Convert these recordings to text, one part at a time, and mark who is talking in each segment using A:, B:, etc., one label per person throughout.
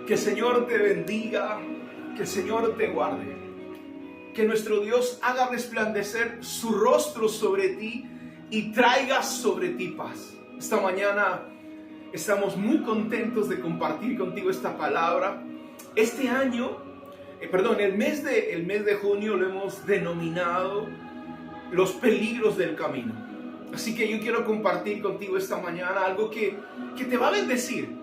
A: Que el Señor te bendiga, que el Señor te guarde, que nuestro Dios haga resplandecer su rostro sobre ti y traiga sobre ti paz. Esta mañana estamos muy contentos de compartir contigo esta palabra. Este año, el mes de junio lo hemos denominado los peligros del camino. Así que yo quiero compartir contigo esta mañana algo que te va a bendecir.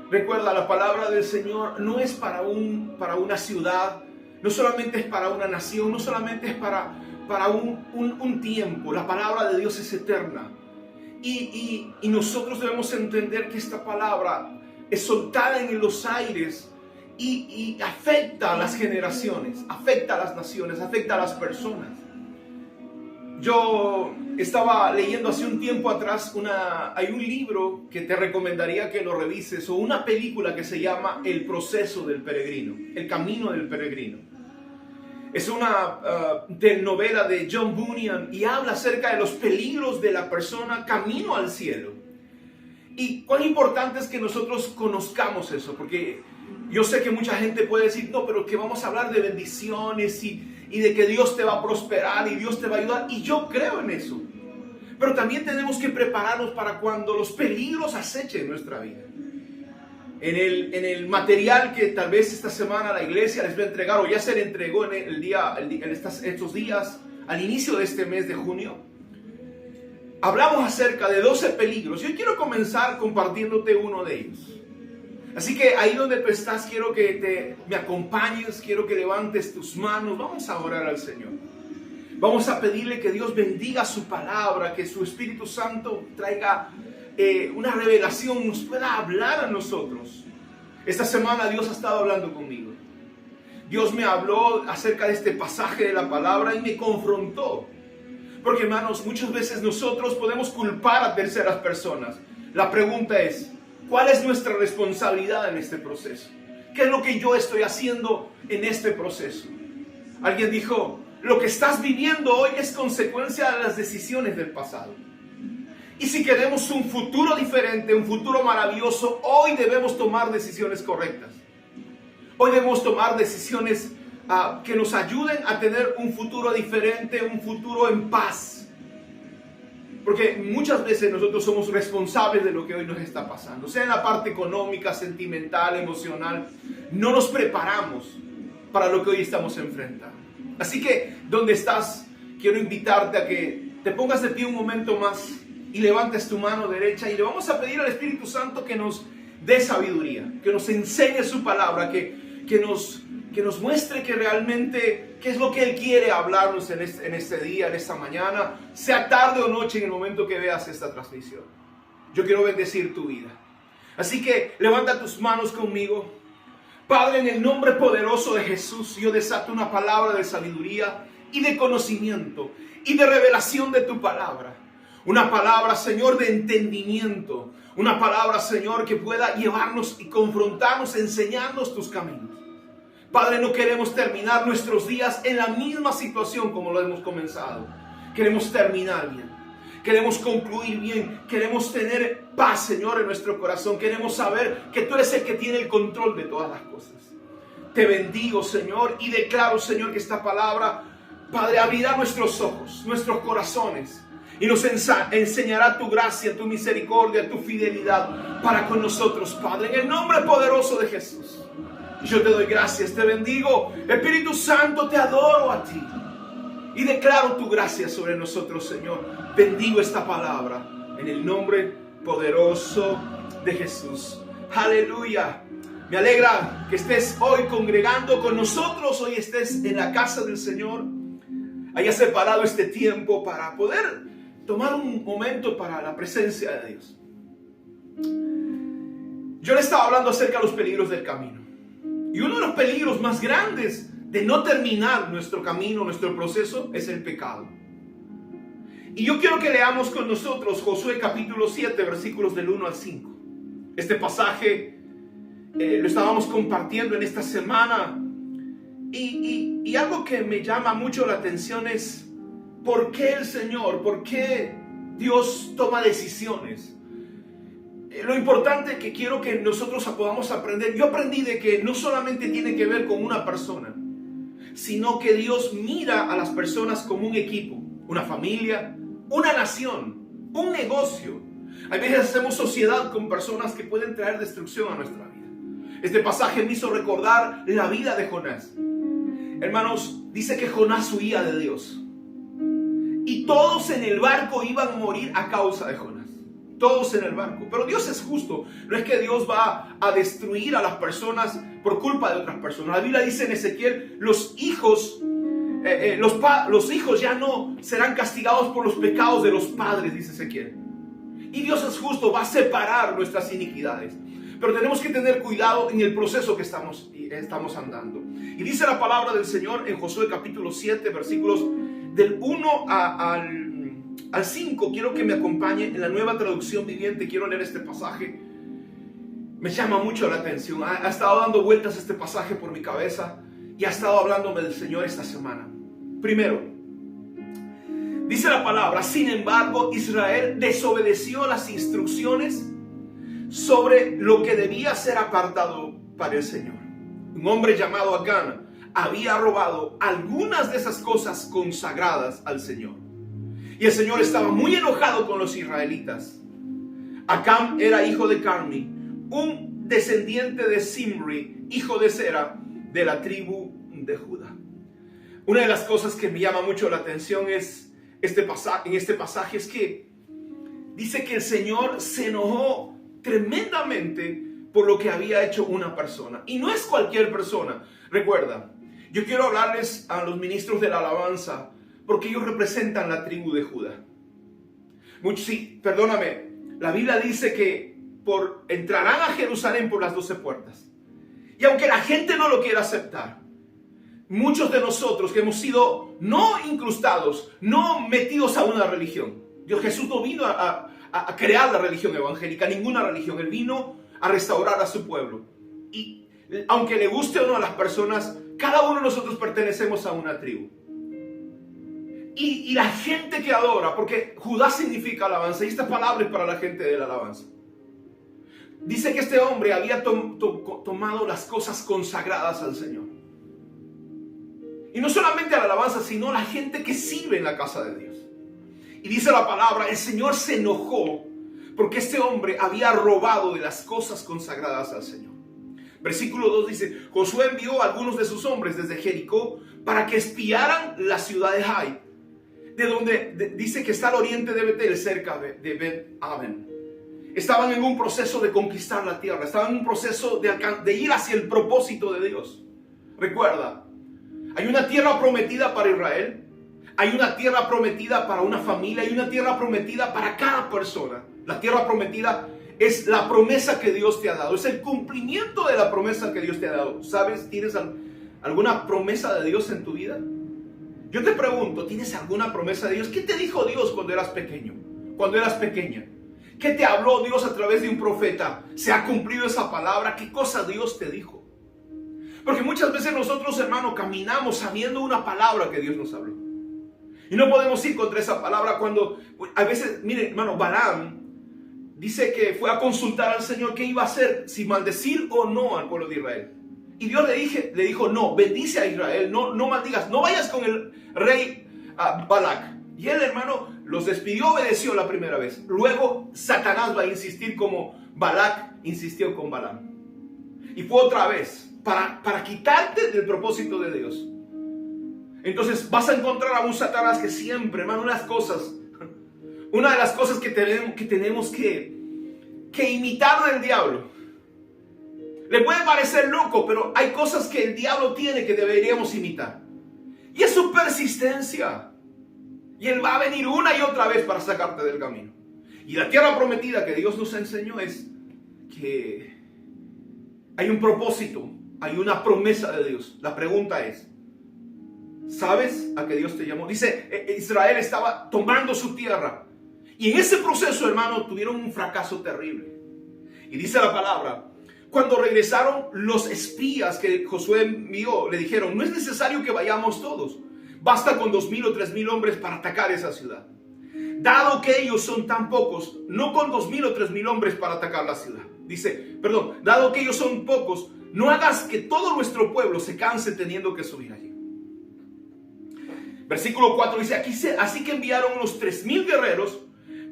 A: Recuerda, la palabra del Señor no es para una ciudad, no solamente es para una nación, no solamente es para un tiempo. La palabra de Dios es eterna. Y nosotros debemos entender que esta palabra es soltada en los aires y afecta a las generaciones, afecta a las naciones, afecta a las personas. Yo estaba leyendo hace un tiempo atrás, hay un libro que te recomendaría que lo revises, o una película que se llama El proceso del peregrino, El camino del peregrino. Es una telenovela de John Bunyan y habla acerca de los peligros de la persona camino al cielo. Y cuán importante es que nosotros conozcamos eso, porque yo sé que mucha gente puede decir, no, pero que vamos a hablar de bendiciones y de que Dios te va a prosperar y Dios te va a ayudar. Y yo creo en eso. Pero también tenemos que prepararnos para cuando los peligros acechen nuestra vida. En el material que tal vez esta semana la iglesia les va a entregar, o ya se le entregó estos días, al inicio de este mes de junio, hablamos acerca de 12 peligros. Yo quiero comenzar compartiéndote uno de ellos. Así que ahí donde tú estás, quiero que me acompañes, quiero que levantes tus manos. Vamos a orar al Señor. Vamos a pedirle que Dios bendiga su palabra, que su Espíritu Santo traiga una revelación, nos pueda hablar a nosotros. Esta semana Dios ha estado hablando conmigo. Dios me habló acerca de este pasaje de la palabra y me confrontó. Porque, hermanos, muchas veces nosotros podemos culpar a terceras personas. La pregunta es, ¿cuál es nuestra responsabilidad en este proceso? ¿Qué es lo que yo estoy haciendo en este proceso? Alguien dijo, lo que estás viviendo hoy es consecuencia de las decisiones del pasado. Y si queremos un futuro diferente, un futuro maravilloso, hoy debemos tomar decisiones correctas. Hoy debemos tomar decisiones que nos ayuden a tener un futuro diferente, un futuro en paz. Porque muchas veces nosotros somos responsables de lo que hoy nos está pasando. Sea en la parte económica, sentimental, emocional. No nos preparamos para lo que hoy estamos enfrentando. Así que, donde estás, quiero invitarte a que te pongas de pie un momento más y levantes tu mano derecha y le vamos a pedir al Espíritu Santo que nos dé sabiduría, que nos enseñe su palabra, que nos muestre que realmente qué es lo que Él quiere hablarnos en este día, en esta mañana, sea tarde o noche en el momento que veas esta transmisión. Yo quiero bendecir tu vida. Así que levanta tus manos conmigo. Padre, en el nombre poderoso de Jesús, yo desato una palabra de sabiduría y de conocimiento y de revelación de tu palabra. Una palabra, Señor, de entendimiento. Una palabra, Señor, que pueda llevarnos y confrontarnos, enseñarnos tus caminos. Padre, no queremos terminar nuestros días en la misma situación como lo hemos comenzado. Queremos terminar bien. Queremos concluir bien. Queremos tener paz, Señor, en nuestro corazón. Queremos saber que tú eres el que tiene el control de todas las cosas. Te bendigo, Señor, y declaro, Señor, que esta palabra, Padre, abrirá nuestros ojos, nuestros corazones, y nos enseñará tu gracia, tu misericordia, tu fidelidad para con nosotros, Padre, en el nombre poderoso de Jesús. Yo te doy gracias, te bendigo. Espíritu Santo, te adoro a ti. Y declaro tu gracia sobre nosotros, Señor. Bendigo esta palabra en el nombre poderoso de Jesús. Aleluya. Me alegra que estés hoy congregando con nosotros. Hoy estés en la casa del Señor. Hayas separado este tiempo para poder tomar un momento para la presencia de Dios. Yo le estaba hablando acerca de los peligros del camino. Y uno de los peligros más grandes de no terminar nuestro camino, nuestro proceso, es el pecado. Y yo quiero que leamos con nosotros Josué capítulo 7, versículos del 1 al 5. Este pasaje lo estábamos compartiendo en esta semana. Y algo que me llama mucho la atención es ¿por qué el Señor, por qué Dios toma decisiones? Lo importante que quiero que nosotros podamos aprender, yo aprendí de que no solamente tiene que ver con una persona, sino que Dios mira a las personas como un equipo, una familia, una nación, un negocio. A veces hacemos sociedad con personas que pueden traer destrucción a nuestra vida. Este pasaje me hizo recordar la vida de Jonás. Hermanos, dice que Jonás huía de Dios. Y todos en el barco iban a morir a causa de Jonás. Todos en el barco. Pero Dios es justo. No es que Dios va a destruir a las personas por culpa de otras personas. La Biblia dice en Ezequiel, los hijos ya no serán castigados por los pecados de los padres, dice Ezequiel. Y Dios es justo, va a separar nuestras iniquidades. Pero tenemos que tener cuidado en el proceso que estamos andando. Y dice la palabra del Señor en Josué capítulo 7, versículos del 1 al 5. Quiero que me acompañe en la Nueva Traducción Viviente. Quiero leer este pasaje. Me llama mucho la atención. Ha estado dando vueltas este pasaje por mi cabeza y ha estado hablándome del Señor esta semana. Primero, dice la palabra: sin embargo, Israel desobedeció las instrucciones sobre lo que debía ser apartado para el Señor. Un hombre llamado Acán había robado algunas de esas cosas consagradas al Señor. Y el Señor estaba muy enojado con los israelitas. Acán era hijo de Carmi, un descendiente de Zimri, hijo de Sera, de la tribu de Judá. Una de las cosas que me llama mucho la atención es en este pasaje es que dice que el Señor se enojó tremendamente por lo que había hecho una persona. Y no es cualquier persona. Recuerda, yo quiero hablarles a los ministros de la alabanza porque ellos representan la tribu de Judá. Perdóname, la Biblia dice que entrarán a Jerusalén por las 12 puertas. Y aunque la gente no lo quiera aceptar, muchos de nosotros que hemos sido no incrustados, no metidos a una religión. Jesús no vino a crear la religión evangélica, ninguna religión. Él vino a restaurar a su pueblo. Y aunque le guste o no a las personas, cada uno de nosotros pertenecemos a una tribu. Y la gente que adora, porque Judá significa alabanza, y esta palabra es para la gente de la alabanza. Dice que este hombre había tomado las cosas consagradas al Señor. Y no solamente a la alabanza, sino a la gente que sirve en la casa de Dios. Y dice la palabra, el Señor se enojó porque este hombre había robado de las cosas consagradas al Señor. Versículo 2 dice, Josué envió a algunos de sus hombres desde Jericó para que espiaran la ciudad de Jai, de donde dice que está al oriente de Betel, cerca de Bet-Aven. Estaban en un proceso de conquistar la tierra, estaban en un proceso de ir hacia el propósito de Dios. Recuerda, hay una tierra prometida para Israel, hay una tierra prometida para una familia, hay una tierra prometida para cada persona. La tierra prometida es la promesa que Dios te ha dado, es el cumplimiento de la promesa que Dios te ha dado. ¿Sabes? ¿Tienes alguna promesa de Dios en tu vida? Yo te pregunto, ¿tienes alguna promesa de Dios? ¿Qué te dijo Dios cuando eras pequeño? Cuando eras pequeña. ¿Qué te habló Dios a través de un profeta? ¿Se ha cumplido esa palabra? ¿Qué cosa Dios te dijo? Porque muchas veces nosotros, hermano, caminamos sabiendo una palabra que Dios nos habló. Y no podemos ir contra esa palabra cuando, a veces, mire, hermano, Balaam dice que fue a consultar al Señor qué iba a hacer, si maldecir o no al pueblo de Israel. Y Dios le dijo, no, bendice a Israel, no maldigas, no vayas con el rey Balac. Y él, hermano, los despidió, obedeció la primera vez. Luego Satanás va a insistir como Balac insistió con Balaam. Y fue otra vez, para quitarte del propósito de Dios. Entonces vas a encontrar a un Satanás que siempre, hermano, una de las cosas que tenemos que imitar del diablo. Le puede parecer loco, pero hay cosas que el diablo tiene que deberíamos imitar. Y es su persistencia. Y él va a venir una y otra vez para sacarte del camino. Y la tierra prometida que Dios nos enseñó es que hay un propósito, hay una promesa de Dios. La pregunta es, ¿sabes a qué Dios te llamó? Dice, Israel estaba tomando su tierra. Y en ese proceso, hermano, tuvieron un fracaso terrible. Y dice la palabra, cuando regresaron los espías que Josué envió, le dijeron, no es necesario que vayamos todos. Basta con 2,000 o 3,000 hombres para atacar esa ciudad. dado que ellos son tan pocos, no con 2,000 o 3,000 hombres para atacar la ciudad. Dice, perdón, dado que ellos son pocos, no hagas que todo nuestro pueblo se canse teniendo que subir allí. Versículo 4 dice, aquí así que enviaron unos 3,000 guerreros,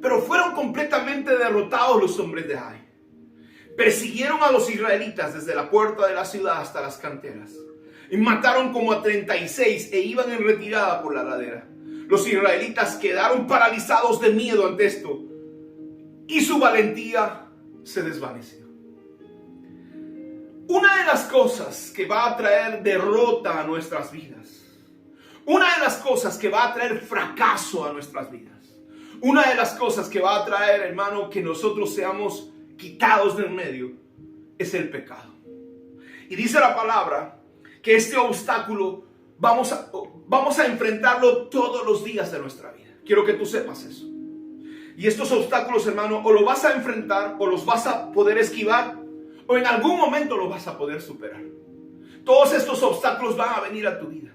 A: pero fueron completamente derrotados los hombres de Ai. Persiguieron a los israelitas desde la puerta de la ciudad hasta las canteras. Y mataron como a 36 e iban en retirada por la ladera. Los israelitas quedaron paralizados de miedo ante esto. Y su valentía se desvaneció. Una de las cosas que va a traer derrota a nuestras vidas. Una de las cosas que va a traer fracaso a nuestras vidas. Una de las cosas que va a traer, hermano, que nosotros seamos quitados del medio, es el pecado. Y dice la palabra que este obstáculo vamos a enfrentarlo todos los días de nuestra vida. Quiero que tú sepas eso. Y estos obstáculos, hermano, o los vas a enfrentar, o los vas a poder esquivar, o en algún momento los vas a poder superar. Todos estos obstáculos van a venir a tu vida.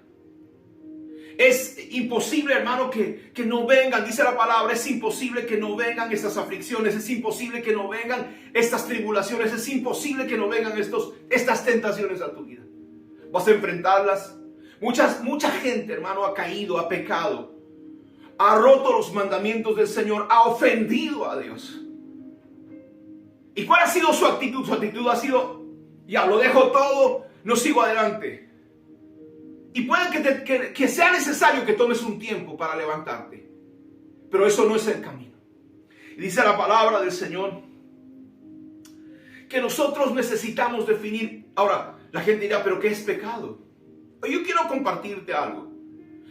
A: Es imposible, hermano, que no vengan, dice la palabra, es imposible que no vengan estas aflicciones, es imposible que no vengan estas tribulaciones, es imposible que no vengan estas tentaciones a tu vida. Vas a enfrentarlas. Mucha gente, hermano, ha caído, ha pecado, ha roto los mandamientos del Señor, ha ofendido a Dios. ¿Y cuál ha sido su actitud? Su actitud ha sido, ya lo dejo todo, no sigo adelante. Y puede que sea necesario que tomes un tiempo para levantarte. Pero eso no es el camino. Y dice la palabra del Señor que nosotros necesitamos definir. Ahora, la gente dirá, ¿pero qué es pecado? Yo quiero compartirte algo.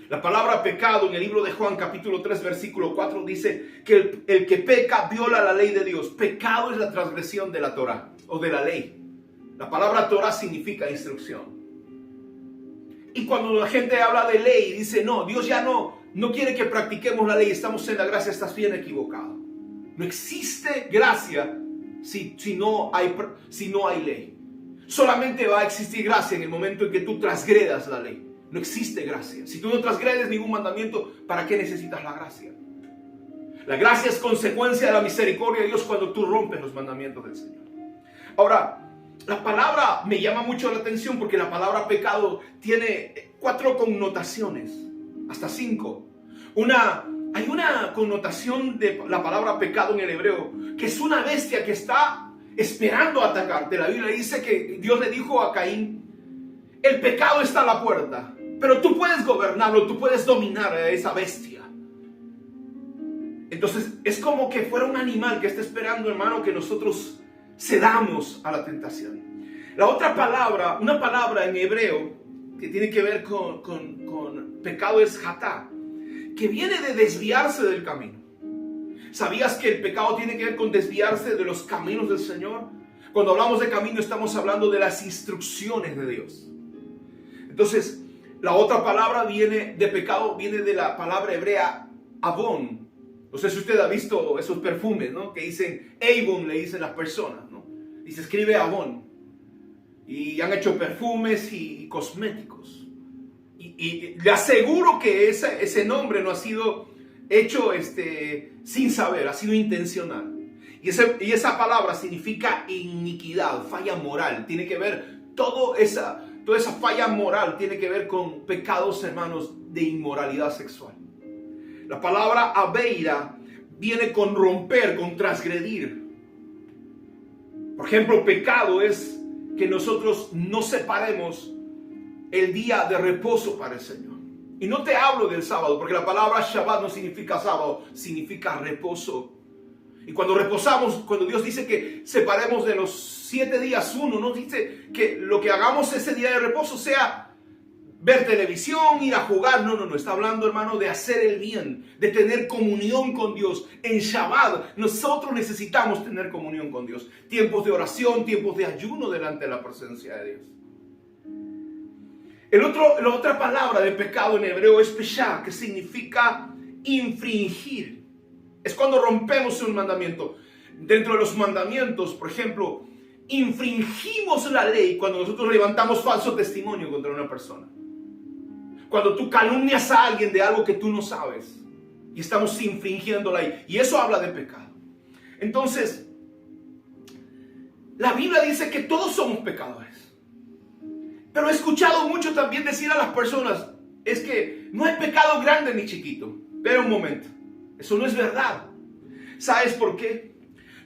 A: La palabra pecado en el libro de Juan capítulo 3 versículo 4 dice que el que peca viola la ley de Dios. Pecado es la transgresión de la Torah o de la ley. La palabra Torah significa instrucción. Y cuando la gente habla de ley, dice, no, Dios ya no quiere que practiquemos la ley, estamos en la gracia, estás bien equivocado. No existe gracia si no hay ley. Solamente va a existir gracia en el momento en que tú transgredas la ley. No existe gracia. Si tú no transgredes ningún mandamiento, ¿para qué necesitas la gracia? La gracia es consecuencia de la misericordia de Dios cuando tú rompes los mandamientos del Señor. Ahora, la palabra me llama mucho la atención porque la palabra pecado tiene 4 connotaciones, hasta 5. Hay una connotación de la palabra pecado en el hebreo, que es una bestia que está esperando atacarte. La Biblia dice que Dios le dijo a Caín, el pecado está a la puerta, pero tú puedes gobernarlo, tú puedes dominar a esa bestia. Entonces es como que fuera un animal que está esperando, hermano, que nosotros cedamos a la tentación. La otra palabra, una palabra en hebreo que tiene que ver con pecado es hatá, que viene de desviarse del camino. ¿Sabías que el pecado tiene que ver con desviarse de los caminos del Señor? Cuando hablamos de camino estamos hablando de las instrucciones de Dios. Entonces, la otra palabra de pecado viene de la palabra hebrea avon. No sé si usted ha visto esos perfumes, ¿no? Que dicen Avon, le dicen las personas, ¿no? Y se escribe Avon. Y han hecho perfumes y cosméticos. Y le aseguro que ese nombre no ha sido hecho sin saber, ha sido intencional. Y esa palabra significa iniquidad, falla moral. Tiene que ver, toda esa falla moral tiene que ver con pecados, hermanos, de inmoralidad sexual. La palabra aveira viene con romper, con transgredir. Por ejemplo, pecado es que nosotros no separemos el día de reposo para el Señor. Y no te hablo del sábado, porque la palabra Shabbat no significa sábado, significa reposo. Y cuando reposamos, cuando Dios dice que separemos de los 7 días uno, no dice que lo que hagamos ese día de reposo sea ver televisión, ir a jugar. No. Está hablando, hermano, de hacer el bien, de tener comunión con Dios. En Shabbat nosotros necesitamos tener comunión con Dios. Tiempos de oración, tiempos de ayuno delante de la presencia de Dios. La otra palabra de pecado en hebreo es peshá, que significa infringir. Es cuando rompemos un mandamiento. Dentro de los mandamientos, por ejemplo, infringimos la ley cuando nosotros levantamos falso testimonio contra una persona. Cuando tú calumnias a alguien de algo que tú no sabes. y estamos infringiendo la ley. Y eso habla de pecado. Entonces, la Biblia dice que todos somos pecadores. Pero he escuchado mucho también decir a las personas, es que no hay pecado grande ni chiquito. Pero un momento, eso no es verdad. ¿Sabes por qué?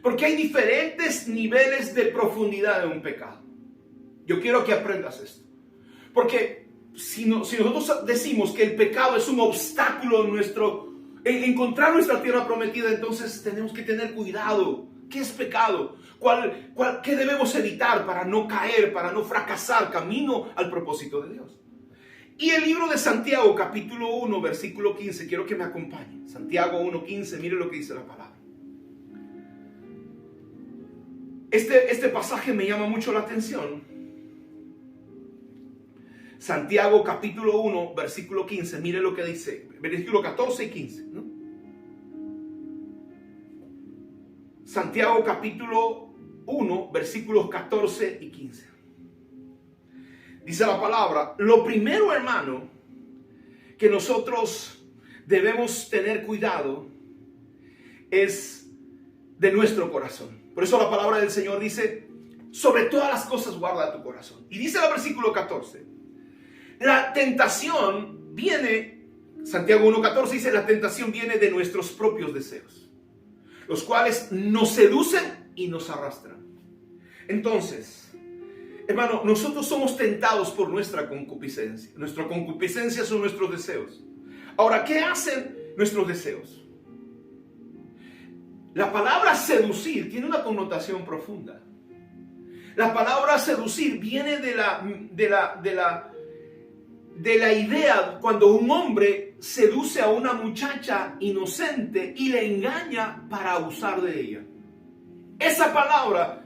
A: Porque hay diferentes niveles de profundidad en un pecado. Yo quiero que aprendas esto. Porque si nosotros decimos que el pecado es un obstáculo en encontrar nuestra tierra prometida, entonces tenemos que tener cuidado. ¿Qué es pecado? ¿Qué debemos evitar para no caer, para no fracasar camino al propósito de Dios? Y el libro de Santiago, capítulo 1, versículo 15, quiero que me acompañe. Santiago 1:15, mire lo que dice la palabra. Este pasaje me llama mucho la atención. Santiago capítulo 1, versículo 15, mire lo que dice. Versículo 14 y 15, ¿no? Santiago capítulo 1, versículos 14 y 15. Dice la palabra, lo primero, hermano, que nosotros debemos tener cuidado es de nuestro corazón. Por eso la palabra del Señor dice, sobre todas las cosas guarda tu corazón. Y dice el versículo 14, la tentación viene, Santiago 1:14 dice, la tentación viene de nuestros propios deseos, los cuales nos seducen y nos arrastran. Entonces, hermano, nosotros somos tentados por nuestra concupiscencia. Nuestra concupiscencia son nuestros deseos. Ahora, ¿qué hacen nuestros deseos? La palabra seducir tiene una connotación profunda. La palabra seducir viene de la idea cuando un hombre seduce a una muchacha inocente y le engaña para abusar de ella. Esa palabra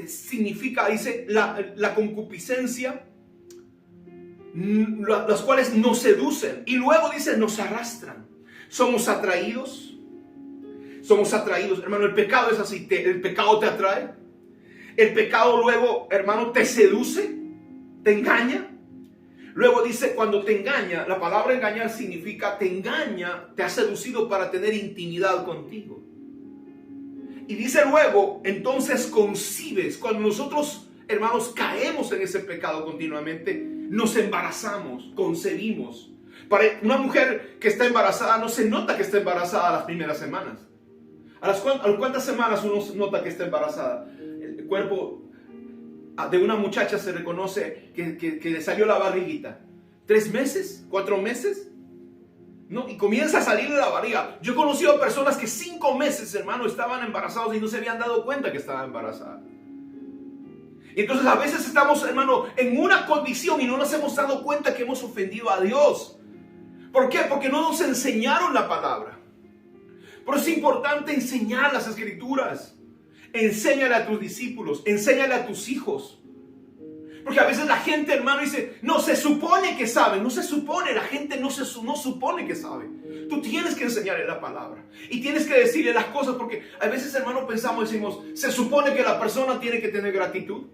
A: significa, dice, la concupiscencia, las cuales nos seducen y luego dice nos arrastran. Somos atraídos, hermano. El pecado es así, el pecado te atrae. El pecado luego, hermano, te seduce, te engaña. Luego dice, cuando te engaña, la palabra engañar significa te engaña, te ha seducido para tener intimidad contigo. Y dice luego, entonces concibes. Cuando nosotros, hermanos, caemos en ese pecado continuamente, nos embarazamos, concebimos. Para una mujer que está embarazada, no se nota que está embarazada las primeras semanas. ¿A las cuántas semanas uno nota que está embarazada? El cuerpo de una muchacha se reconoce que le salió la barriguita. 3 meses, 4 meses, ¿no? Y comienza a salir de la barriga. Yo he conocido a personas que 5 meses, hermano, estaban embarazados y no se habían dado cuenta que estaban embarazadas. Y entonces a veces estamos, hermano, en una condición y no nos hemos dado cuenta que hemos ofendido a Dios. ¿Por qué? Porque no nos enseñaron la palabra. Por eso es importante enseñar las escrituras. Enséñale a tus discípulos, enséñale a tus hijos. Porque a veces la gente, hermano, dice, no, se supone que sabe. No se supone, la gente no supone que sabe. Tú tienes que enseñarle la palabra. Y tienes que decirle las cosas, porque a veces, hermano, decimos, se supone que la persona tiene que tener gratitud.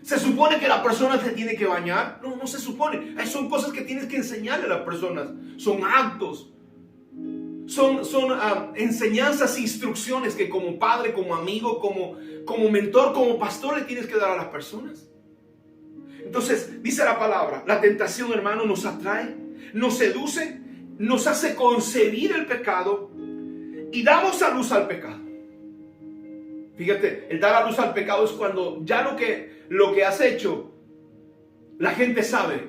A: Se supone que la persona se tiene que bañar. No, no se supone. Son cosas que tienes que enseñarle a las personas. Son actos. Son enseñanzas, instrucciones que como padre, como amigo, como mentor, como pastor le tienes que dar a las personas. Entonces, dice la palabra, la tentación, hermano, nos atrae, nos seduce, nos hace concebir el pecado y damos a luz al pecado. Fíjate, el dar a luz al pecado es cuando ya lo que has hecho, la gente sabe,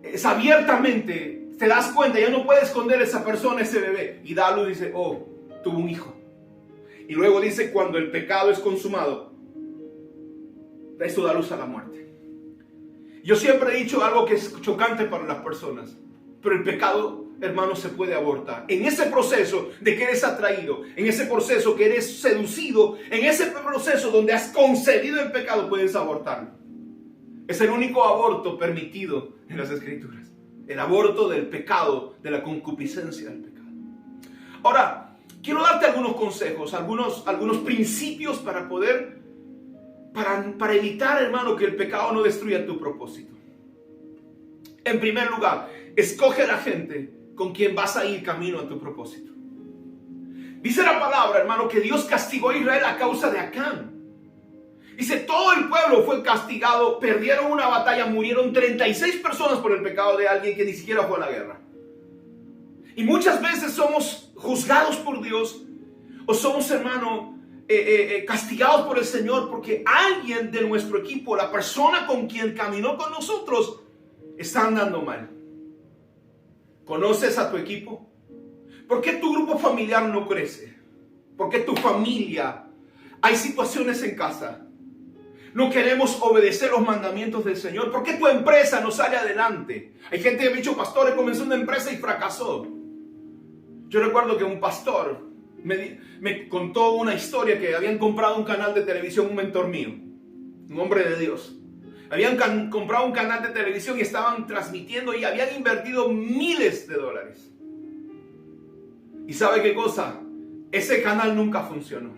A: es abiertamente. Te das cuenta, ya no puedes esconder a esa persona, ese bebé. Y da a luz y dice, oh, tuvo un hijo. Y luego dice, cuando el pecado es consumado, esto da luz a la muerte. Yo siempre he dicho algo que es chocante para las personas. Pero el pecado, hermano, se puede abortar. En ese proceso de que eres atraído, en ese proceso que eres seducido, en ese proceso donde has concebido el pecado, puedes abortarlo. Es el único aborto permitido en las Escrituras. El aborto del pecado, de la concupiscencia del pecado. Ahora, quiero darte algunos consejos, algunos principios para evitar, hermano, que el pecado no destruya tu propósito. En primer lugar, escoge a la gente con quien vas a ir camino a tu propósito. Dice la palabra, hermano, que Dios castigó a Israel a causa de Acán. Dice, todo el pueblo fue castigado, perdieron una batalla, murieron 36 personas por el pecado de alguien que ni siquiera fue a la guerra. Y muchas veces somos juzgados por Dios o somos, hermano, castigados por el Señor porque alguien de nuestro equipo, la persona con quien caminó con nosotros, está andando mal. ¿Conoces a tu equipo? ¿Por qué tu grupo familiar no crece? ¿Por qué tu familia? Hay situaciones en casa. No queremos obedecer los mandamientos del Señor. ¿Por qué tu empresa no sale adelante? Hay gente que me ha dicho, pastor, comenzó una empresa y fracasó. Yo recuerdo que un pastor me contó una historia que habían comprado un canal de televisión, un mentor mío, un hombre de Dios. Habían comprado un canal de televisión y estaban transmitiendo y habían invertido miles de dólares. ¿Y sabe qué cosa? Ese canal nunca funcionó.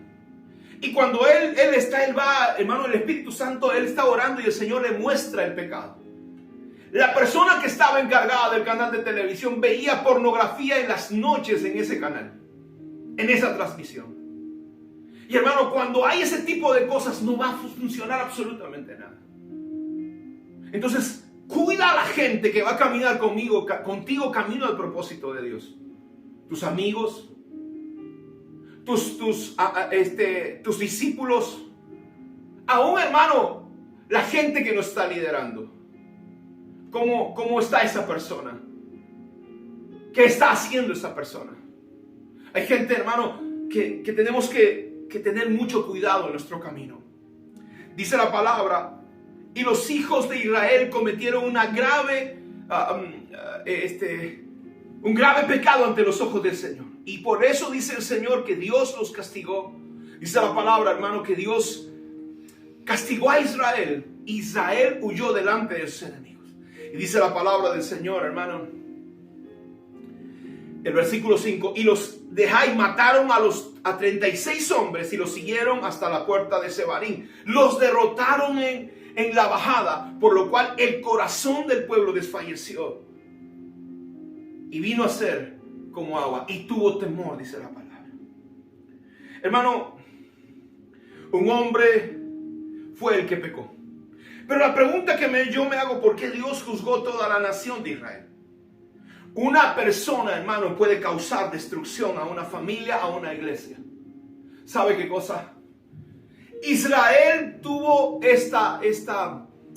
A: Y cuando él va, hermano, el Espíritu Santo, él está orando y el Señor le muestra el pecado. La persona que estaba encargada del canal de televisión veía pornografía en las noches en ese canal, en esa transmisión. Y hermano, cuando hay ese tipo de cosas no va a funcionar absolutamente nada. Entonces, cuida a la gente que va a caminar contigo camino al propósito de Dios. Tus amigos, tus discípulos, aún, hermano, la gente que nos está liderando. ¿Cómo está esa persona? ¿Qué está haciendo esa persona? Hay gente, hermano, que tenemos que tener mucho cuidado en nuestro camino. Dice la palabra, y los hijos de Israel cometieron un grave pecado ante los ojos del Señor. Y por eso dice el Señor que Dios los castigó. Dice la palabra, hermano, que Dios castigó a Israel. Israel huyó delante de sus enemigos. Y dice la palabra del Señor, hermano, el versículo 5, y los de Jai mataron a 36 hombres y los siguieron hasta la puerta de Sebarín. Los derrotaron en la bajada, por lo cual el corazón del pueblo desfalleció. Y vino a ser como agua, y tuvo temor, dice la palabra. Hermano, un hombre fue el que pecó. Pero la pregunta que yo me hago, ¿por qué Dios juzgó toda la nación de Israel? Una persona, hermano, puede causar destrucción a una familia, a una iglesia. ¿Sabe qué cosa? Israel tuvo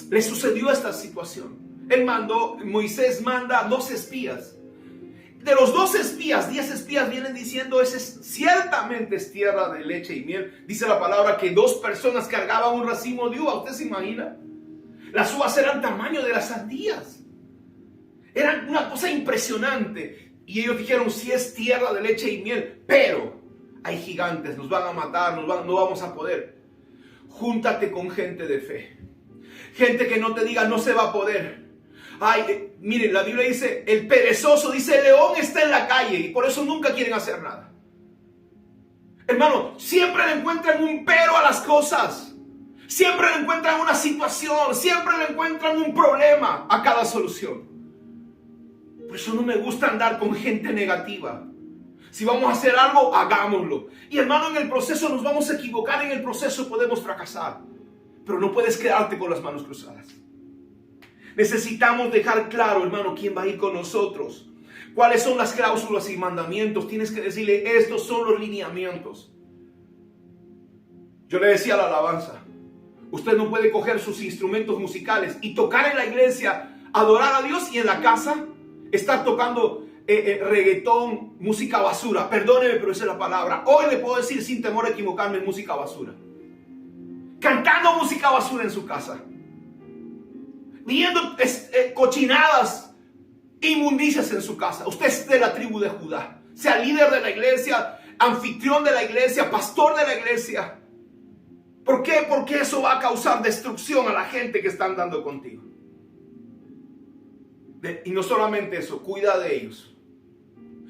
A: le sucedió esta situación. Moisés manda 2 espías. De los 2 espías, 10 espías vienen diciendo, ciertamente es tierra de leche y miel. Dice la palabra que 2 personas cargaban un racimo de uva. ¿Usted se imagina? Las uvas eran tamaño de las sandías. Eran una cosa impresionante. Y ellos dijeron, sí es tierra de leche y miel, pero hay gigantes, nos van a matar, no vamos a poder. Júntate con gente de fe. Gente que no te diga, no se va a poder. Miren, la Biblia dice, el perezoso, dice, el león está en la calle y por eso nunca quieren hacer nada. Hermano, siempre le encuentran un pero a las cosas. Siempre le encuentran una situación, siempre le encuentran un problema a cada solución. Por eso no me gusta andar con gente negativa. Si vamos a hacer algo, hagámoslo. Y hermano, en el proceso nos vamos a equivocar, en el proceso podemos fracasar. Pero no puedes quedarte con las manos cruzadas. Necesitamos dejar claro, hermano, quién va a ir con nosotros. Cuáles son las cláusulas y mandamientos. Tienes que decirle, estos son los lineamientos. Yo le decía a la alabanza, usted no puede coger sus instrumentos musicales y tocar en la iglesia, adorar a Dios y en la casa estar tocando reggaetón, música basura. Perdóneme, pero esa es la palabra. Hoy le puedo decir sin temor a equivocarme, música basura. Cantando música basura en su casa. Viendo cochinadas, inmundicias en su casa. Usted es de la tribu de Judá. Sea líder de la iglesia, anfitrión de la iglesia, pastor de la iglesia. ¿Por qué? Porque eso va a causar destrucción a la gente que está andando contigo. Y no solamente eso, cuida de ellos.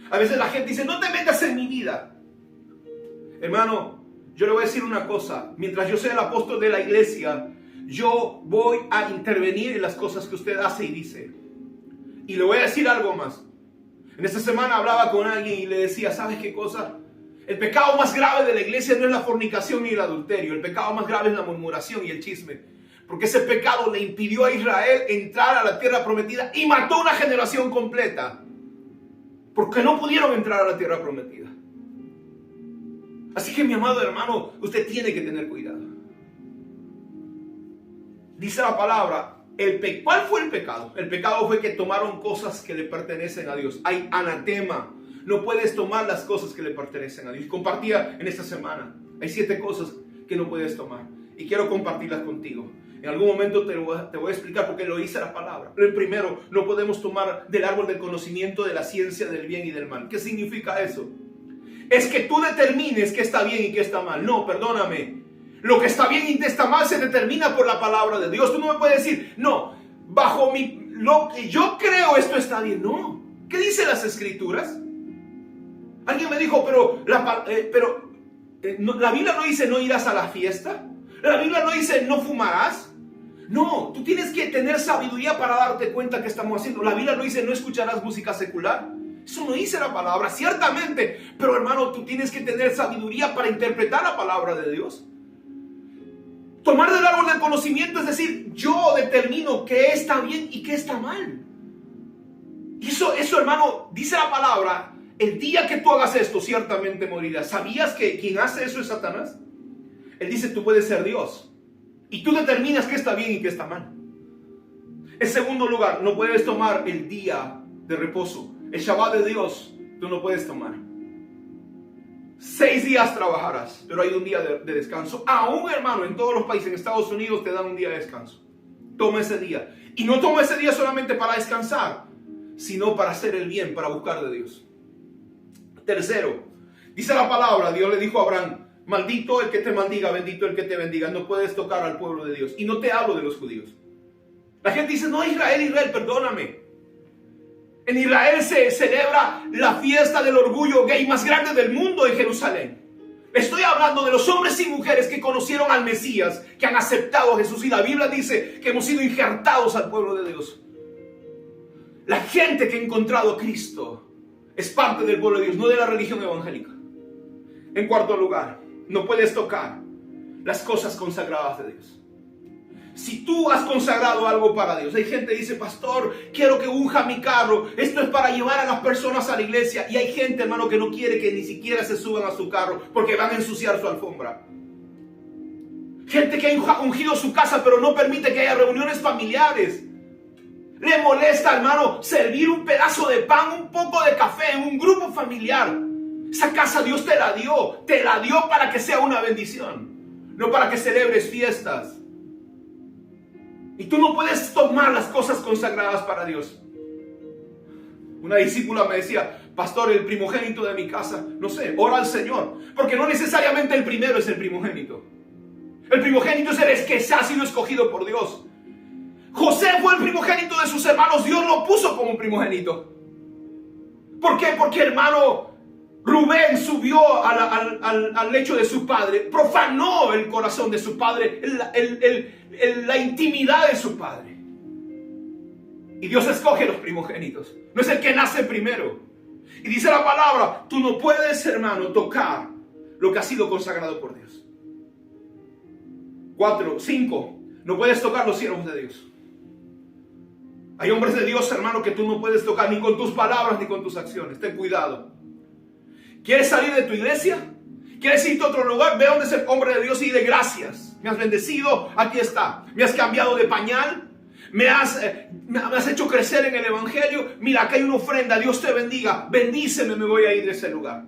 A: A veces la gente dice, no te metas en mi vida. Hermano, yo le voy a decir una cosa. Mientras yo sea el apóstol de la iglesia, yo voy a intervenir en las cosas que usted hace y dice. Y le voy a decir algo más. En esta semana hablaba con alguien y le decía, ¿sabes qué cosa? El pecado más grave de la iglesia no es la fornicación ni el adulterio. El pecado más grave es la murmuración y el chisme. Porque ese pecado le impidió a Israel entrar a la tierra prometida y mató una generación completa. Porque no pudieron entrar a la tierra prometida. Así que mi amado hermano, usted tiene que tener cuidado. Dice la palabra, ¿cuál fue el pecado? El pecado fue que tomaron cosas que le pertenecen a Dios. Hay anatema. No puedes tomar las cosas que le pertenecen a Dios. Compartía en esta semana. Hay 7 cosas que no puedes tomar. Y quiero compartirlas contigo. En algún momento te voy a explicar por qué lo dice la palabra. El primero, no podemos tomar del árbol del conocimiento de la ciencia del bien y del mal. ¿Qué significa eso? Es que tú determines qué está bien y qué está mal. No, perdóname. Lo que está bien y qué está mal se determina por la palabra de Dios. Tú no me puedes decir, no, lo que yo creo esto está bien. No. ¿Qué dicen las escrituras? Alguien me dijo, pero la Biblia no dice no irás a la fiesta. La Biblia no dice no fumarás. No, tú tienes que tener sabiduría para darte cuenta que estamos haciendo. La Biblia no dice no escucharás música secular. Eso no dice la palabra, ciertamente. Pero hermano, tú tienes que tener sabiduría para interpretar la palabra de Dios. Tomar del árbol del conocimiento es decir, yo determino qué está bien y qué está mal. Y eso hermano, dice la palabra, el día que tú hagas esto, ciertamente morirás. ¿Sabías que quien hace eso es Satanás? Él dice, tú puedes ser Dios. Y tú determinas qué está bien y qué está mal. En segundo lugar, no puedes tomar el día de reposo. El Shabbat de Dios, tú no puedes tomar. 6 días trabajarás, pero hay un día de descanso. Aún, hermano, en todos los países, en Estados Unidos, te dan un día de descanso. Toma ese día. Y no toma ese día solamente para descansar, sino para hacer el bien, para buscar de Dios. Tercero, dice la palabra, Dios le dijo a Abraham, maldito el que te maldiga, bendito el que te bendiga. No puedes tocar al pueblo de Dios. Y no te hablo de los judíos. La gente dice, no, Israel, perdóname. En Israel se celebra la fiesta del orgullo gay más grande del mundo en Jerusalén. Estoy hablando de los hombres y mujeres que conocieron al Mesías, que han aceptado a Jesús. Y la Biblia dice que hemos sido injertados al pueblo de Dios. La gente que ha encontrado a Cristo es parte del pueblo de Dios, no de la religión evangélica. En cuarto lugar, no puedes tocar las cosas consagradas de Dios. Si tú has consagrado algo para Dios, hay gente que dice, pastor, quiero que unja mi carro, esto es para llevar a las personas a la iglesia. Y hay gente, hermano, que no quiere que ni siquiera se suban a su carro porque van a ensuciar su alfombra. Gente que ha ungido su casa pero no permite que haya reuniones familiares. Le molesta, hermano, servir un pedazo de pan, un poco de café en un grupo familiar. Esa casa Dios te la dio para que sea una bendición, no para que celebres fiestas. Y tú no puedes tomar las cosas consagradas para Dios. Una discípula me decía, pastor, el primogénito de mi casa, no sé, ora al Señor, porque no necesariamente el primero es el primogénito. El primogénito es el que ha sido escogido por Dios. José fue el primogénito de sus hermanos, Dios lo puso como primogénito. ¿Por qué? Porque, hermano, Rubén subió al lecho de su padre, profanó el corazón de su padre, la intimidad de su padre. Y Dios escoge los primogénitos, no es el que nace primero. Y dice la palabra, tú no puedes, hermano, tocar lo que ha sido consagrado por Dios. 5, no puedes tocar los siervos de Dios. Hay hombres de Dios, hermano, que tú no puedes tocar ni con tus palabras ni con tus acciones. Ten cuidado. ¿Quieres salir de tu iglesia? ¿Quieres irte a otro lugar? Ve donde es el hombre de Dios y dile gracias. Me has bendecido, aquí está. Me has cambiado de pañal. Me has hecho crecer en el evangelio. Mira, acá hay una ofrenda. Dios te bendiga. Bendíceme, me voy a ir de ese lugar.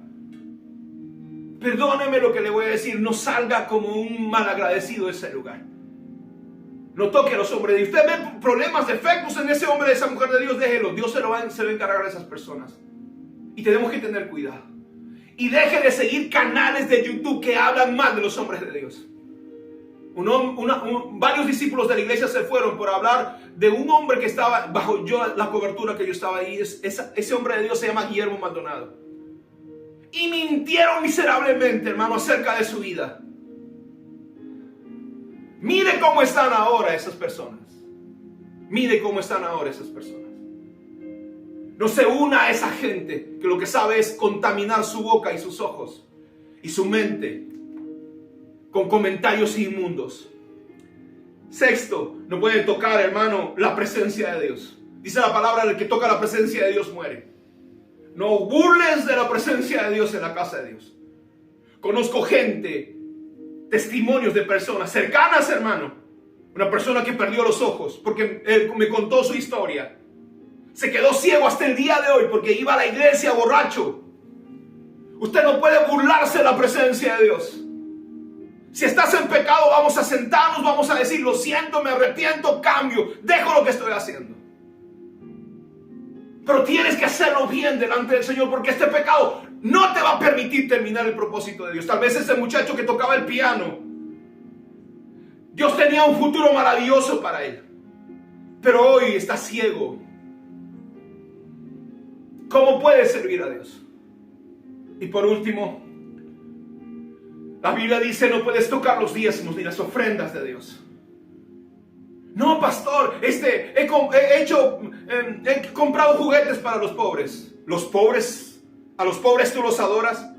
A: Perdóneme lo que le voy a decir. No salga como un malagradecido de ese lugar. No toque a los hombres de Dios. Usted ve problemas, defectos en ese hombre, de esa mujer de Dios, déjelo. Dios se va a encargar de esas personas. Y tenemos que tener cuidado. Y deje de seguir canales de YouTube que hablan mal de los hombres de Dios. Varios discípulos de la iglesia se fueron por hablar de un hombre que estaba bajo la cobertura que yo estaba ahí. Ese hombre de Dios se llama Guillermo Maldonado. Y mintieron miserablemente, hermano, acerca de su vida. Mire cómo están ahora esas personas. Mire cómo están ahora esas personas. No se una a esa gente que lo que sabe es contaminar su boca y sus ojos y su mente con comentarios inmundos. Sexto, no puede tocar, hermano, la presencia de Dios. Dice la palabra, el que toca la presencia de Dios muere. No burles de la presencia de Dios en la casa de Dios. Conozco gente, testimonios de personas cercanas, hermano. Una persona que perdió los ojos porque él me contó su historia. Se quedó ciego hasta el día de hoy porque iba a la iglesia borracho. Usted no puede burlarse de la presencia de Dios. Si estás en pecado, vamos a sentarnos, vamos a decir, lo siento, me arrepiento, cambio, dejo lo que estoy haciendo. Pero tienes que hacerlo bien delante del Señor, porque este pecado no te va a permitir terminar el propósito de Dios. Tal vez ese muchacho que tocaba el piano, Dios tenía un futuro maravilloso para él, pero hoy está ciego. ¿Cómo puede servir a Dios? Y por último, la Biblia dice, no puedes tocar los diezmos ni las ofrendas de Dios. No, pastor, he comprado juguetes para los pobres. A los pobres tú los adoras.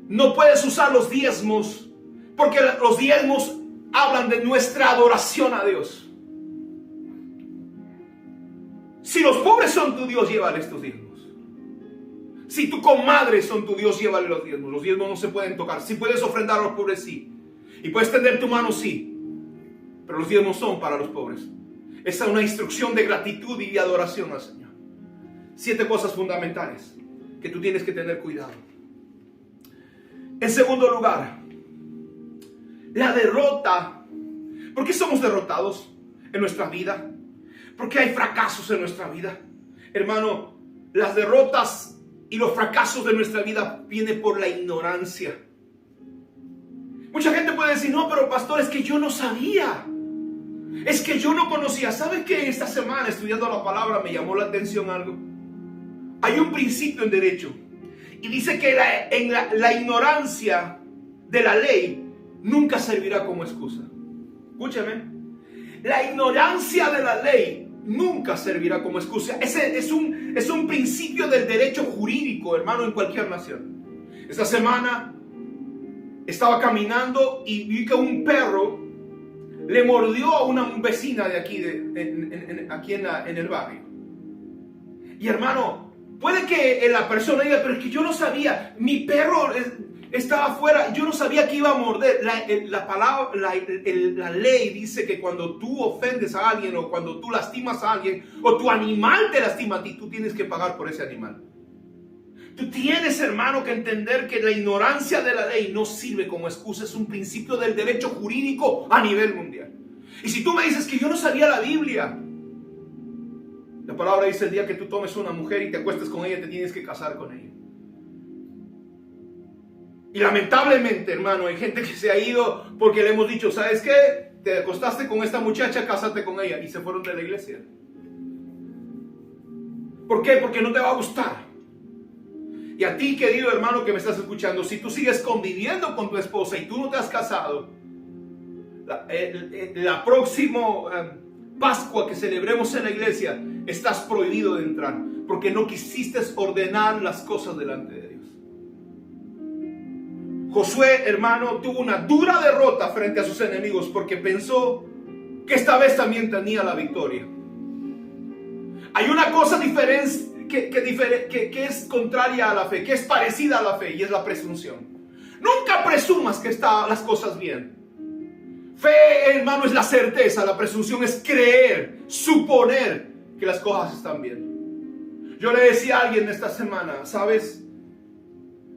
A: No puedes usar los diezmos, porque los diezmos hablan de nuestra adoración a Dios. Si los pobres son tu Dios, llévales tus diezmos. Si tu comadre son tu Dios, llévale los diezmos. Los diezmos no se pueden tocar. Si puedes ofrendar a los pobres, sí. Y puedes tender tu mano, sí. Pero los diezmos son para los pobres. Esa es una instrucción de gratitud y de adoración al Señor. 7 cosas fundamentales que tú tienes que tener cuidado. En segundo lugar, la derrota. ¿Por qué somos derrotados en nuestra vida? ¿Por qué hay fracasos en nuestra vida? Hermano, las derrotas y los fracasos de nuestra vida vienen por la ignorancia. Mucha gente puede decir, no, pero pastor, es que yo no sabía. Es que yo no conocía. ¿Sabes qué? Esta semana estudiando la palabra me llamó la atención algo. Hay un principio en derecho y dice que la ignorancia de la ley nunca servirá como excusa. Escúchame. La ignorancia de la ley nunca servirá como excusa. Ese es un principio del derecho jurídico, hermano, en cualquier nación. Esta semana estaba caminando y vi que un perro le mordió a una vecina de aquí, aquí en el barrio. Y hermano, puede que la persona diga, pero es que yo no sabía, mi perro estaba afuera, yo no sabía que iba a morder. La ley dice que cuando tú ofendes a alguien o cuando tú lastimas a alguien o tu animal te lastima a ti, tú tienes que pagar por ese animal. Tú tienes, hermano, que entender que la ignorancia de la ley no sirve como excusa. Es un principio del derecho jurídico a nivel mundial. Y si tú me dices que yo no sabía la Biblia, la palabra dice el día que tú tomes una mujer y te acuestes con ella, te tienes que casar con ella. Y lamentablemente, hermano, hay gente que se ha ido porque le hemos dicho, ¿sabes qué? Te acostaste con esta muchacha, cásate con ella. Y se fueron de la iglesia. ¿Por qué? Porque no te va a gustar. Y a ti, querido hermano que me estás escuchando, si tú sigues conviviendo con tu esposa y tú no te has casado, la próxima Pascua que celebremos en la iglesia, estás prohibido de entrar, porque no quisiste ordenar las cosas delante de Dios. Josué, hermano, tuvo una dura derrota frente a sus enemigos porque pensó que esta vez también tenía la victoria. Hay una cosa diferente que es contraria a la fe, que es parecida a la fe, y es la presunción. Nunca presumas que están las cosas bien. Fe, hermano, es la certeza. La presunción es creer, suponer que las cosas están bien. Yo le decía a alguien esta semana, ¿sabes?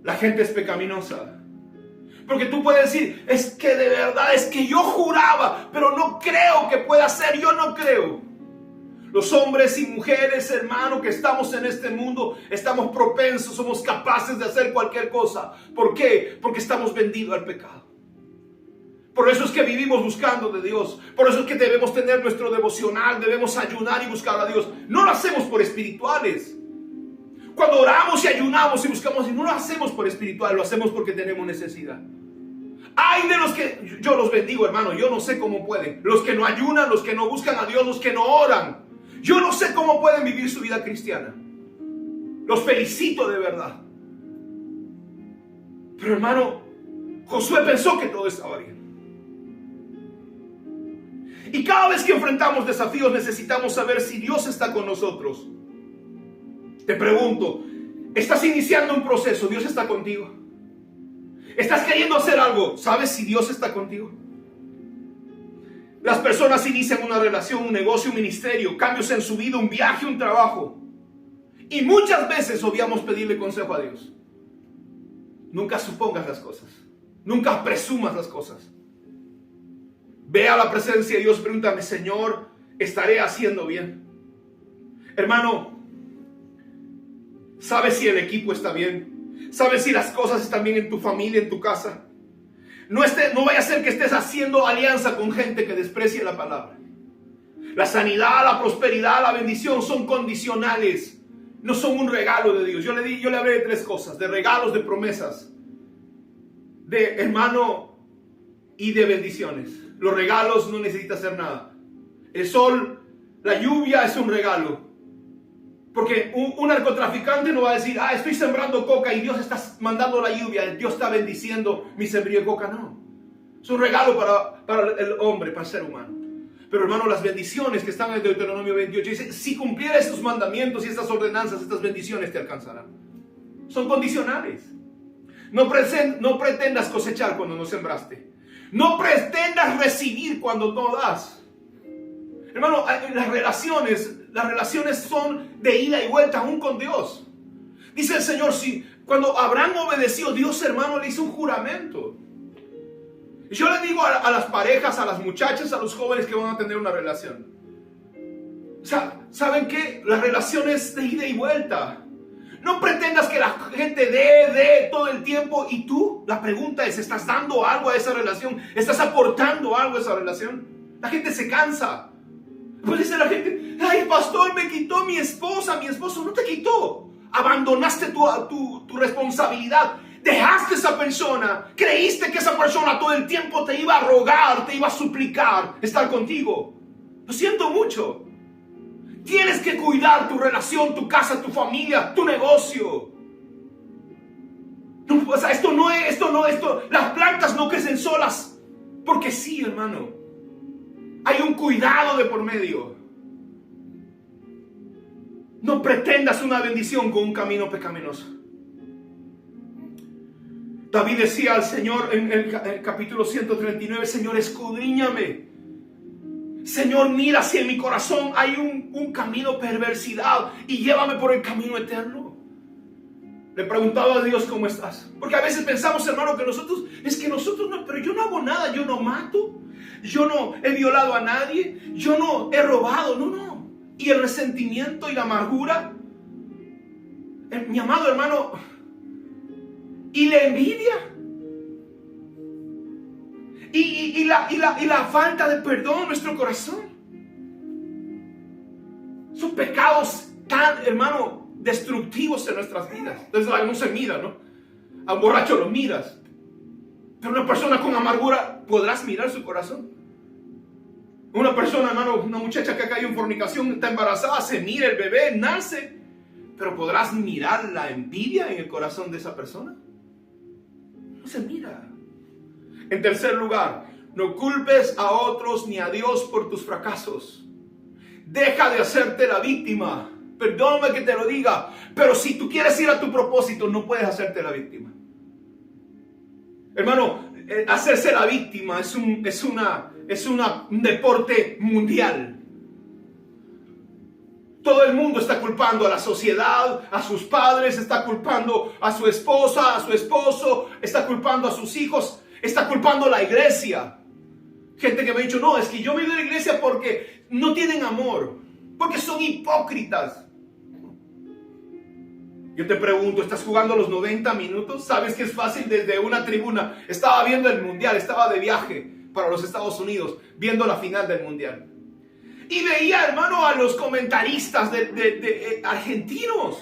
A: La gente es pecaminosa. Porque tú puedes decir, es que de verdad, es que yo juraba, pero no creo que pueda ser, yo no creo. Los hombres y mujeres, hermano, que estamos en este mundo, estamos propensos, somos capaces de hacer cualquier cosa. ¿Por qué? Porque estamos vendidos al pecado. Por eso es que vivimos buscando de Dios. Por eso es que debemos tener nuestro devocional, debemos ayunar y buscar a Dios. No lo hacemos por espirituales. Cuando oramos y ayunamos y buscamos, no lo hacemos por espiritual, lo hacemos porque tenemos necesidad. Hay de los que, yo los bendigo, hermano, yo no sé cómo pueden. Los que no ayunan, los que no buscan a Dios, los que no oran. Yo no sé cómo pueden vivir su vida cristiana. Los felicito de verdad. Pero hermano, Josué pensó que todo estaba bien. Y cada vez que enfrentamos desafíos necesitamos saber si Dios está con nosotros. Te pregunto, ¿estás iniciando un proceso? ¿Dios está contigo? ¿Estás queriendo hacer algo? ¿Sabes si Dios está contigo? Las personas inician una relación, un negocio, un ministerio, cambios en su vida, un viaje, un trabajo. Y muchas veces obviamos pedirle consejo a Dios. Nunca supongas las cosas. Nunca presumas las cosas. Ve a la presencia de Dios, pregúntame, Señor, ¿estaré haciendo bien? Hermano, ¿sabes si el equipo está bien? ¿Sabes si las cosas están bien en tu familia, en tu casa? No vaya a ser que estés haciendo alianza con gente que desprecie la palabra. La sanidad, la prosperidad, la bendición son condicionales. No son un regalo de Dios. Yo le hablé de tres cosas. De regalos, de promesas. De hermano y de bendiciones. Los regalos no necesitan hacer nada. El sol, la lluvia es un regalo. Porque un narcotraficante no va a decir, estoy sembrando coca y Dios está mandando la lluvia, Dios está bendiciendo mi sembrío de coca. No. Es un regalo para el hombre, para el ser humano. Pero hermano, las bendiciones que están en Deuteronomio 28 dice, si cumplieres estos mandamientos y estas ordenanzas, estas bendiciones te alcanzarán. Son condicionales. No pretendas cosechar cuando no sembraste. No pretendas recibir cuando no das. Hermano, las relaciones son de ida y vuelta aún con Dios. Dice el Señor, cuando Abraham obedeció, Dios, hermano, le hizo un juramento. Y yo le digo a las parejas, a las muchachas, a los jóvenes que van a tener una relación. O sea, ¿saben qué? La relación es de ida y vuelta. No pretendas que la gente dé todo el tiempo. Y tú, la pregunta es, ¿estás dando algo a esa relación? ¿Estás aportando algo a esa relación? La gente se cansa. Pues dice la gente, ay, pastor, me quitó mi esposa, mi esposo. No te quitó. Abandonaste tu responsabilidad. Dejaste a esa persona. Creíste que esa persona todo el tiempo te iba a rogar, te iba a suplicar estar contigo. Lo siento mucho. Tienes que cuidar tu relación, tu casa, tu familia, tu negocio. No, o sea, esto, las plantas no crecen solas. Porque sí, hermano. Hay un cuidado de por medio. No pretendas una bendición con un camino pecaminoso. David decía al Señor en el capítulo 139, Señor, escudriñame. Señor, mira si en mi corazón hay un camino perversidad y llévame por el camino eterno. Le preguntaba a Dios, ¿cómo estás? Porque a veces pensamos, hermano, que nosotros no, pero yo no hago nada, yo no mato, yo no he violado a nadie, yo no he robado, no. Y el resentimiento y la amargura, mi amado hermano, y la envidia, y la falta de perdón en nuestro corazón, son pecados tan, hermano, destructivos en nuestras vidas. Entonces no se mira, ¿no? A un borracho lo miras, pero una persona con amargura, ¿podrás mirar su corazón? Una persona, hermano, una muchacha que ha caído en fornicación, está embarazada, se mira el bebé, nace, pero ¿podrás mirar la envidia en el corazón de esa persona? No se mira. En tercer lugar, no culpes a otros ni a Dios por tus fracasos. Deja de hacerte la víctima. Perdóname que te lo diga, pero si tú quieres ir a tu propósito, no puedes hacerte la víctima. Hermano, hacerse la víctima es un deporte mundial. Todo el mundo está culpando a la sociedad, a sus padres, está culpando a su esposa, a su esposo, está culpando a sus hijos, está culpando a la iglesia. Gente que me ha dicho, no, es que yo me voy a la iglesia porque no tienen amor, porque son hipócritas. Yo te pregunto, ¿estás jugando los 90 minutos? ¿Sabes que es fácil desde una tribuna? Estaba viendo el mundial, estaba de viaje para los Estados Unidos, viendo la final del mundial. Y veía, hermano, a los comentaristas de argentinos.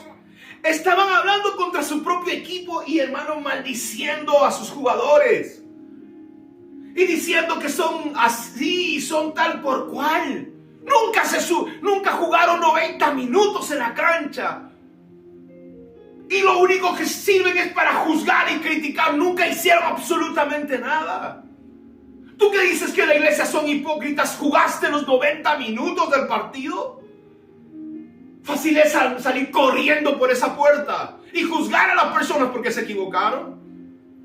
A: Estaban hablando contra su propio equipo y, hermano, maldiciendo a sus jugadores. Y diciendo que son así, son tal por cual. Nunca jugaron 90 minutos en la cancha. Y lo único que sirven es para juzgar y criticar. Nunca hicieron absolutamente nada. ¿Tú que dices que la iglesia son hipócritas? ¿Jugaste los 90 minutos del partido? Fácil es salir corriendo por esa puerta y juzgar a las personas porque se equivocaron.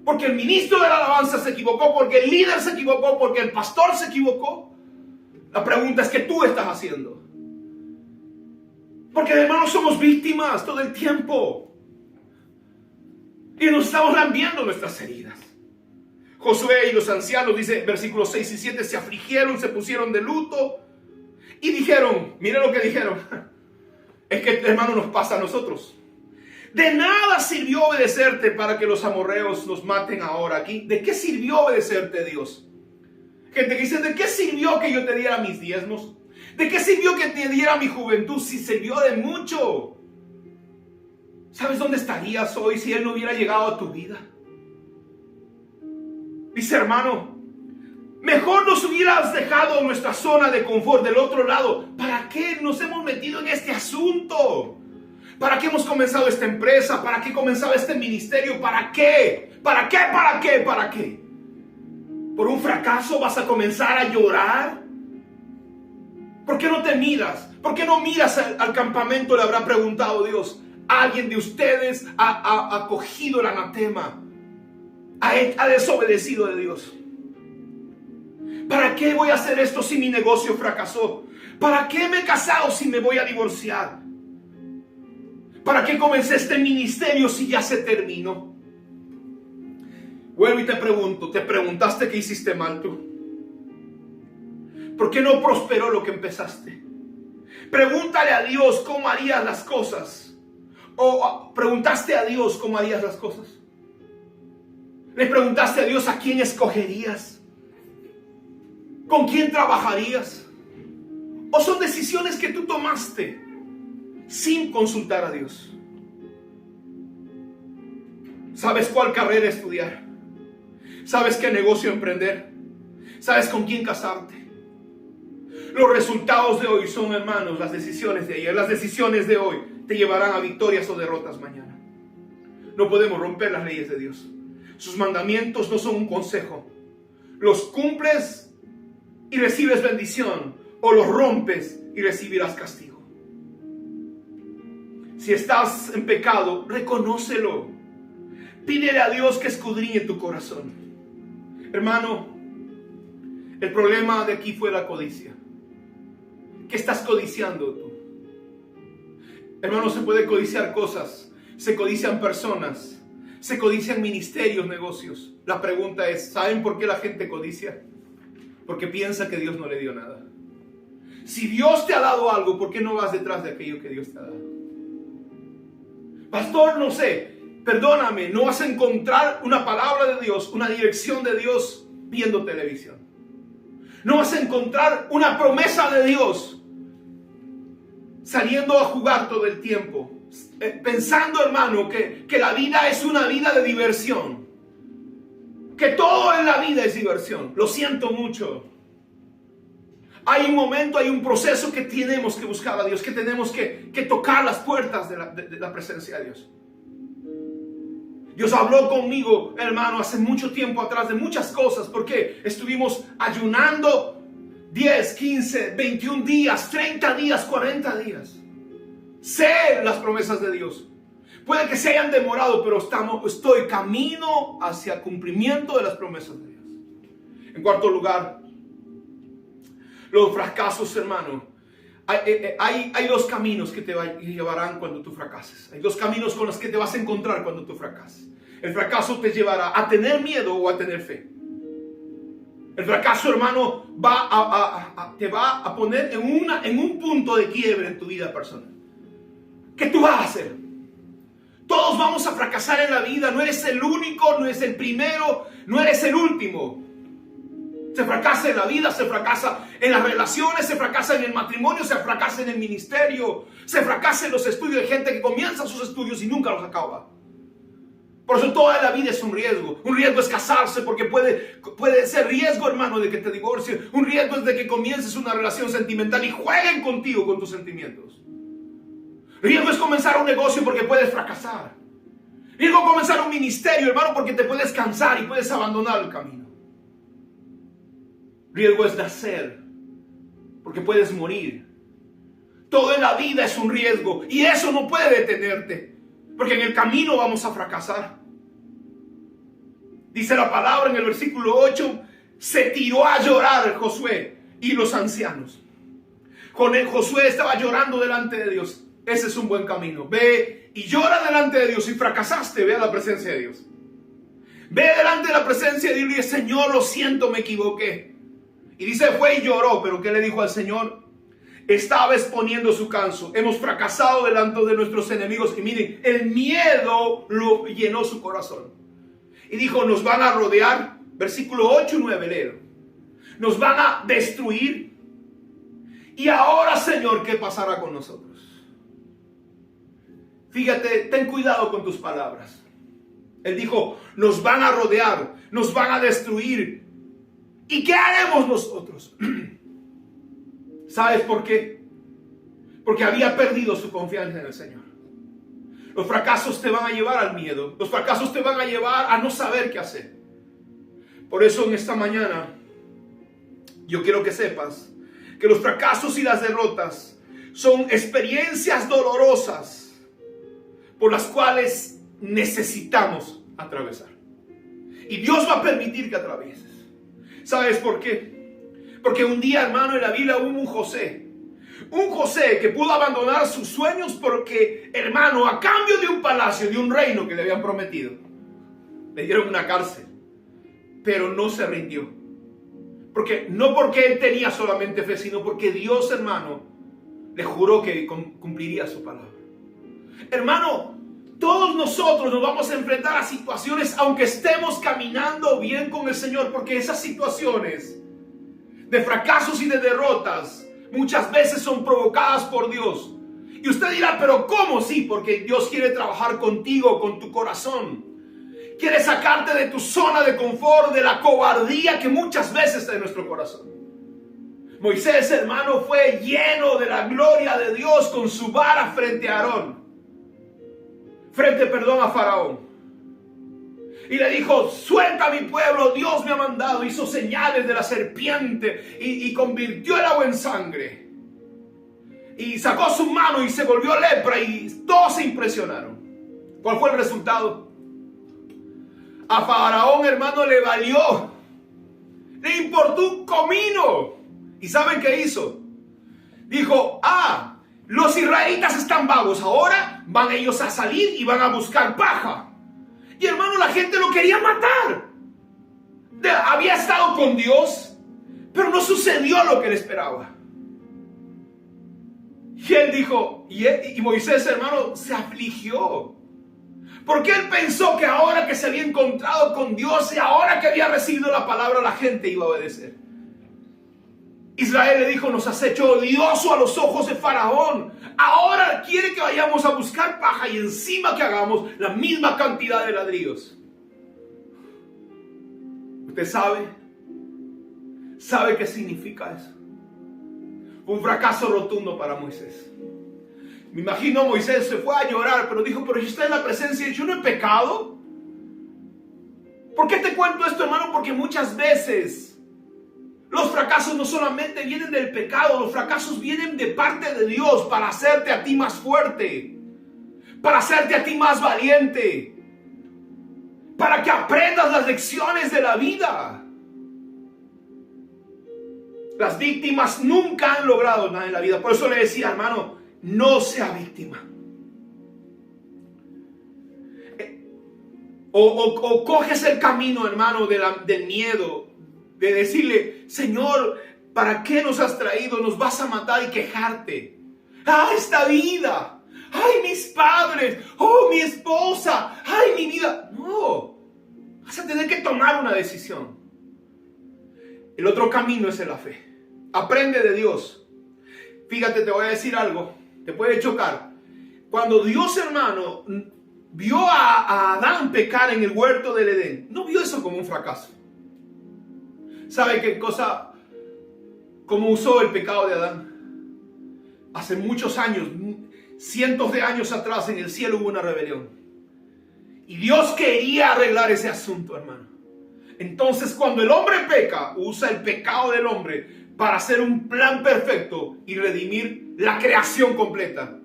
A: Porque el ministro de la alabanza se equivocó, porque el líder se equivocó, porque el pastor se equivocó. La pregunta es: ¿qué tú estás haciendo? Porque hermanos, somos víctimas todo el tiempo. Y nos estamos lambiendo nuestras heridas. Josué y los ancianos, dice versículos 6 y 7, se afligieron, se pusieron de luto y dijeron, miren lo que dijeron. Es que, hermano, nos pasa a nosotros. De nada sirvió obedecerte para que los amorreos nos maten ahora aquí. ¿De qué sirvió obedecerte, Dios? Gente que dice, ¿de qué sirvió que yo te diera mis diezmos? ¿De qué sirvió que te diera mi juventud? Si sirvió de mucho. ¿Sabes dónde estarías hoy si Él no hubiera llegado a tu vida? Dice, hermano, mejor nos hubieras dejado en nuestra zona de confort del otro lado. ¿Para qué nos hemos metido en este asunto? ¿Para qué hemos comenzado esta empresa? ¿Para qué comenzaba este ministerio? ¿Para qué? ¿Para qué? ¿Para qué? ¿Para qué? ¿Por un fracaso vas a comenzar a llorar? ¿Por qué no te miras? ¿Por qué no miras al campamento? Le habrá preguntado Dios. Alguien de ustedes ha cogido el anatema. Ha desobedecido de Dios. ¿Para qué voy a hacer esto si mi negocio fracasó? ¿Para qué me he casado si me voy a divorciar? ¿Para qué comencé este ministerio si ya se terminó? Vuelvo y te pregunto, ¿te preguntaste qué hiciste mal tú? ¿Por qué no prosperó lo que empezaste? Pregúntale a Dios cómo harías las cosas. ¿O preguntaste a Dios cómo harías las cosas? ¿Le preguntaste a Dios a quién escogerías? ¿Con quién trabajarías? ¿O son decisiones que tú tomaste sin consultar a Dios? ¿Sabes cuál carrera estudiar? ¿Sabes qué negocio emprender? ¿Sabes con quién casarte? Los resultados de hoy son, hermanos, las decisiones de ayer. Las decisiones de hoy te llevarán a victorias o derrotas mañana. No podemos romper las leyes de Dios. Sus mandamientos no son un consejo. Los cumples y recibes bendición, o los rompes y recibirás castigo. Si estás en pecado, reconócelo. Pídele a Dios que escudriñe tu corazón. Hermano, el problema de aquí fue la codicia. ¿Qué estás codiciando tú? Hermano, se puede codiciar cosas, se codician personas, se codician ministerios, negocios. La pregunta es, ¿saben por qué la gente codicia? Porque piensa que Dios no le dio nada. Si Dios te ha dado algo, ¿por qué no vas detrás de aquello que Dios te ha dado? Pastor, no sé, perdóname, no vas a encontrar una palabra de Dios, una dirección de Dios viendo televisión. No vas a encontrar una promesa de Dios saliendo a jugar todo el tiempo, pensando, hermano, que la vida es una vida de diversión, que todo en la vida es diversión. Lo siento mucho. Hay un momento, hay un proceso que tenemos que buscar a Dios, que tenemos que tocar las puertas de la presencia de Dios. Dios habló conmigo, hermano, hace mucho tiempo atrás de muchas cosas, porque estuvimos ayunando 10, 15, 21 días, 30 días, 40 días. Sé las promesas de Dios. Puede que se hayan demorado, pero estoy camino hacia el cumplimiento de las promesas de Dios. En cuarto lugar, los fracasos, hermano. Hay dos caminos que te llevarán cuando tú fracases. Hay dos caminos con los que te vas a encontrar cuando tú fracases. El fracaso te llevará a tener miedo o a tener fe. El fracaso, hermano, te va a poner en un punto de quiebre en tu vida personal. ¿Qué tú vas a hacer? Todos vamos a fracasar en la vida. No eres el único, no eres el primero, no eres el último. Se fracasa en la vida, se fracasa en las relaciones, se fracasa en el matrimonio, se fracasa en el ministerio, se fracasa en los estudios. Hay gente que comienza sus estudios y nunca los acaba. Por eso toda la vida es un riesgo. Un riesgo es casarse, porque puede ser riesgo, hermano, de que te divorcies. Un riesgo es de que comiences una relación sentimental y jueguen contigo con tus sentimientos. Riesgo es comenzar un negocio porque puedes fracasar. Riesgo a comenzar un ministerio, hermano, porque te puedes cansar y puedes abandonar el camino. Riesgo es nacer, porque puedes morir. Todo en la vida es un riesgo y eso no puede detenerte, porque en el camino vamos a fracasar. Dice la palabra en el versículo 8, se tiró a llorar Josué y los ancianos. Josué estaba llorando delante de Dios. Ese es un buen camino. Ve y llora delante de Dios. Si fracasaste, ve a la presencia de Dios. Ve delante de la presencia de Dios y dice, Señor, lo siento, me equivoqué. Y dice, fue y lloró, pero ¿qué le dijo al Señor? Estaba exponiendo su canso. Hemos fracasado delante de nuestros enemigos. Y miren, el miedo lo llenó su corazón. Y dijo, nos van a rodear. Versículo 8 y 9, léelo. Nos van a destruir. Y ahora, Señor, ¿qué pasará con nosotros? Fíjate, ten cuidado con tus palabras. Él dijo, nos van a rodear, nos van a destruir. ¿Y qué haremos nosotros? ¿Sabes por qué? Porque había perdido su confianza en el Señor. Los fracasos te van a llevar al miedo. Los fracasos te van a llevar a no saber qué hacer. Por eso en esta mañana yo quiero que sepas que los fracasos y las derrotas son experiencias dolorosas por las cuales necesitamos atravesar. Y Dios va a permitir que atravieses. ¿Sabes por qué? Porque un día, hermano, en la Biblia hubo un José que pudo abandonar sus sueños porque, hermano, a cambio de un palacio, de un reino que le habían prometido, le dieron una cárcel, pero no se rindió. No porque él tenía solamente fe, sino porque Dios, hermano, le juró que cumpliría su palabra. Hermano, todos nosotros nos vamos a enfrentar a situaciones aunque estemos caminando bien con el Señor, porque esas situaciones de fracasos y de derrotas muchas veces son provocadas por Dios. Y usted dirá, pero ¿cómo? Sí, porque Dios quiere trabajar contigo, con tu corazón. Quiere sacarte de tu zona de confort, de la cobardía que muchas veces está en nuestro corazón. Moisés, hermano, fue lleno de la gloria de Dios con su vara frente a Faraón. Y le dijo, suelta a mi pueblo, Dios me ha mandado. Hizo señales de la serpiente y convirtió el agua en sangre. Y sacó su mano y se volvió lepra y todos se impresionaron. ¿Cuál fue el resultado? A Faraón, hermano, le valió. Le importó un comino. ¿Y saben qué hizo? Dijo, los israelitas están vagos. Ahora van ellos a salir y van a buscar paja. Y hermano, la gente lo quería matar. Había estado con Dios, pero no sucedió lo que él esperaba. Y él dijo, y Moisés, hermano, se afligió. Porque él pensó que ahora que se había encontrado con Dios y ahora que había recibido la palabra, la gente iba a obedecer. Israel le dijo, nos has hecho odioso a los ojos de Faraón. Ahora quiere que vayamos a buscar paja y encima que hagamos la misma cantidad de ladrillos. ¿Usted sabe qué significa eso? Fue un fracaso rotundo para Moisés. Me imagino Moisés se fue a llorar, pero dijo, pero yo estoy en la presencia y yo no he pecado. ¿Por qué te cuento esto, hermano? Porque muchas veces los fracasos no solamente vienen del pecado, los fracasos vienen de parte de Dios para hacerte a ti más fuerte, para hacerte a ti más valiente, para que aprendas las lecciones de la vida. Las víctimas nunca han logrado nada en la vida. Por eso le decía, hermano, no sea víctima. O coges el camino, hermano, del miedo, de decirle, Señor, ¿para qué nos has traído? Nos vas a matar y quejarte. Esta vida. ¡Ay, mis padres! ¡Oh, mi esposa! ¡Ay, mi vida! No. Vas a tener que tomar una decisión. El otro camino es en la fe. Aprende de Dios. Fíjate, te voy a decir algo. Te puede chocar. Cuando Dios, hermano, vio a Adán pecar en el huerto del Edén, no vio eso como un fracaso. ¿Sabe qué cosa? ¿Cómo usó el pecado de Adán? Hace muchos años, cientos de años atrás, en el cielo hubo una rebelión. Y Dios quería arreglar ese asunto, hermano. Entonces, cuando el hombre peca, usa el pecado del hombre para hacer un plan perfecto y redimir la creación completa,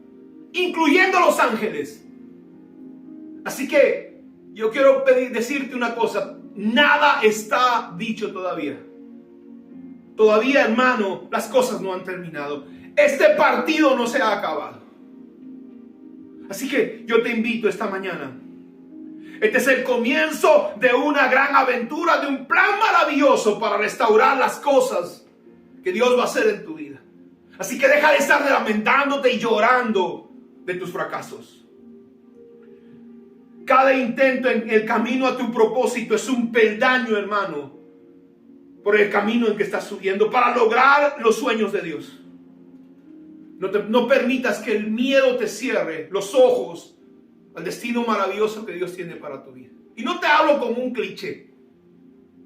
A: incluyendo los ángeles. Así que yo quiero decirte una cosa: nada está dicho todavía. Todavía, hermano, las cosas no han terminado. Este partido no se ha acabado. Así que yo te invito esta mañana. Este es el comienzo de una gran aventura, de un plan maravilloso para restaurar las cosas que Dios va a hacer en tu vida. Así que deja de estar lamentándote y llorando de tus fracasos. Cada intento en el camino a tu propósito es un peldaño, hermano, por el camino en que estás subiendo para lograr los sueños de Dios. No permitas que el miedo te cierre los ojos al destino maravilloso que Dios tiene para tu vida. Y no te hablo como un cliché.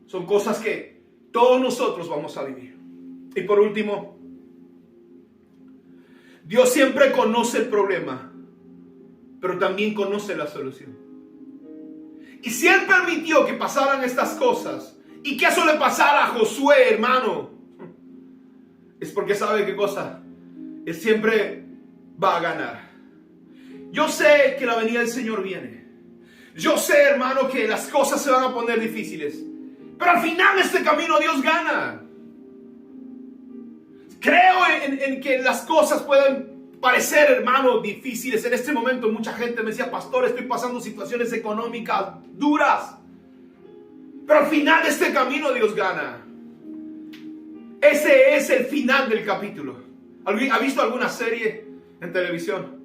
A: Son cosas que todos nosotros vamos a vivir. Y por último, Dios siempre conoce el problema, pero también conoce la solución. Y si Él permitió que pasaran estas cosas y que eso le pasara a Josué, hermano, es porque sabe qué cosa. Él siempre va a ganar. Yo sé que la venida del Señor viene. Yo sé, hermano, que las cosas se van a poner difíciles. Pero al final de este camino Dios gana. Creo en que las cosas pueden parecer, hermano, difíciles. En este momento mucha gente me decía: pastor, estoy pasando situaciones económicas duras. Pero al final de este camino Dios gana. Ese es el final del capítulo. ¿Ha visto alguna serie en televisión?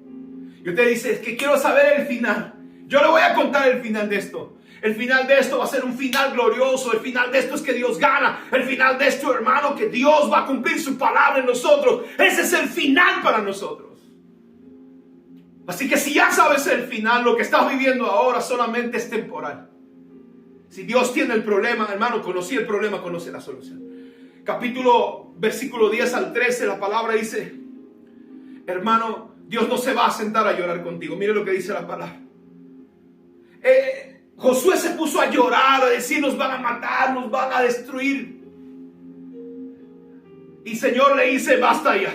A: Y usted dice: es que quiero saber el final. Yo le voy a contar el final de esto. El final de esto va a ser un final glorioso. El final de esto es que Dios gana. El final de esto, hermano, que Dios va a cumplir su palabra en nosotros. Ese es el final para nosotros. Así que si ya sabes el final, lo que estás viviendo ahora solamente es temporal. Si Dios tiene el problema, hermano, conocí el problema, conoce la solución. Versículo 10 al 13, la palabra dice: hermano, Dios no se va a sentar a llorar contigo. Mire lo que dice la palabra. Josué se puso a llorar, a decir: nos van a matar, nos van a destruir. Y el Señor le dice: basta ya.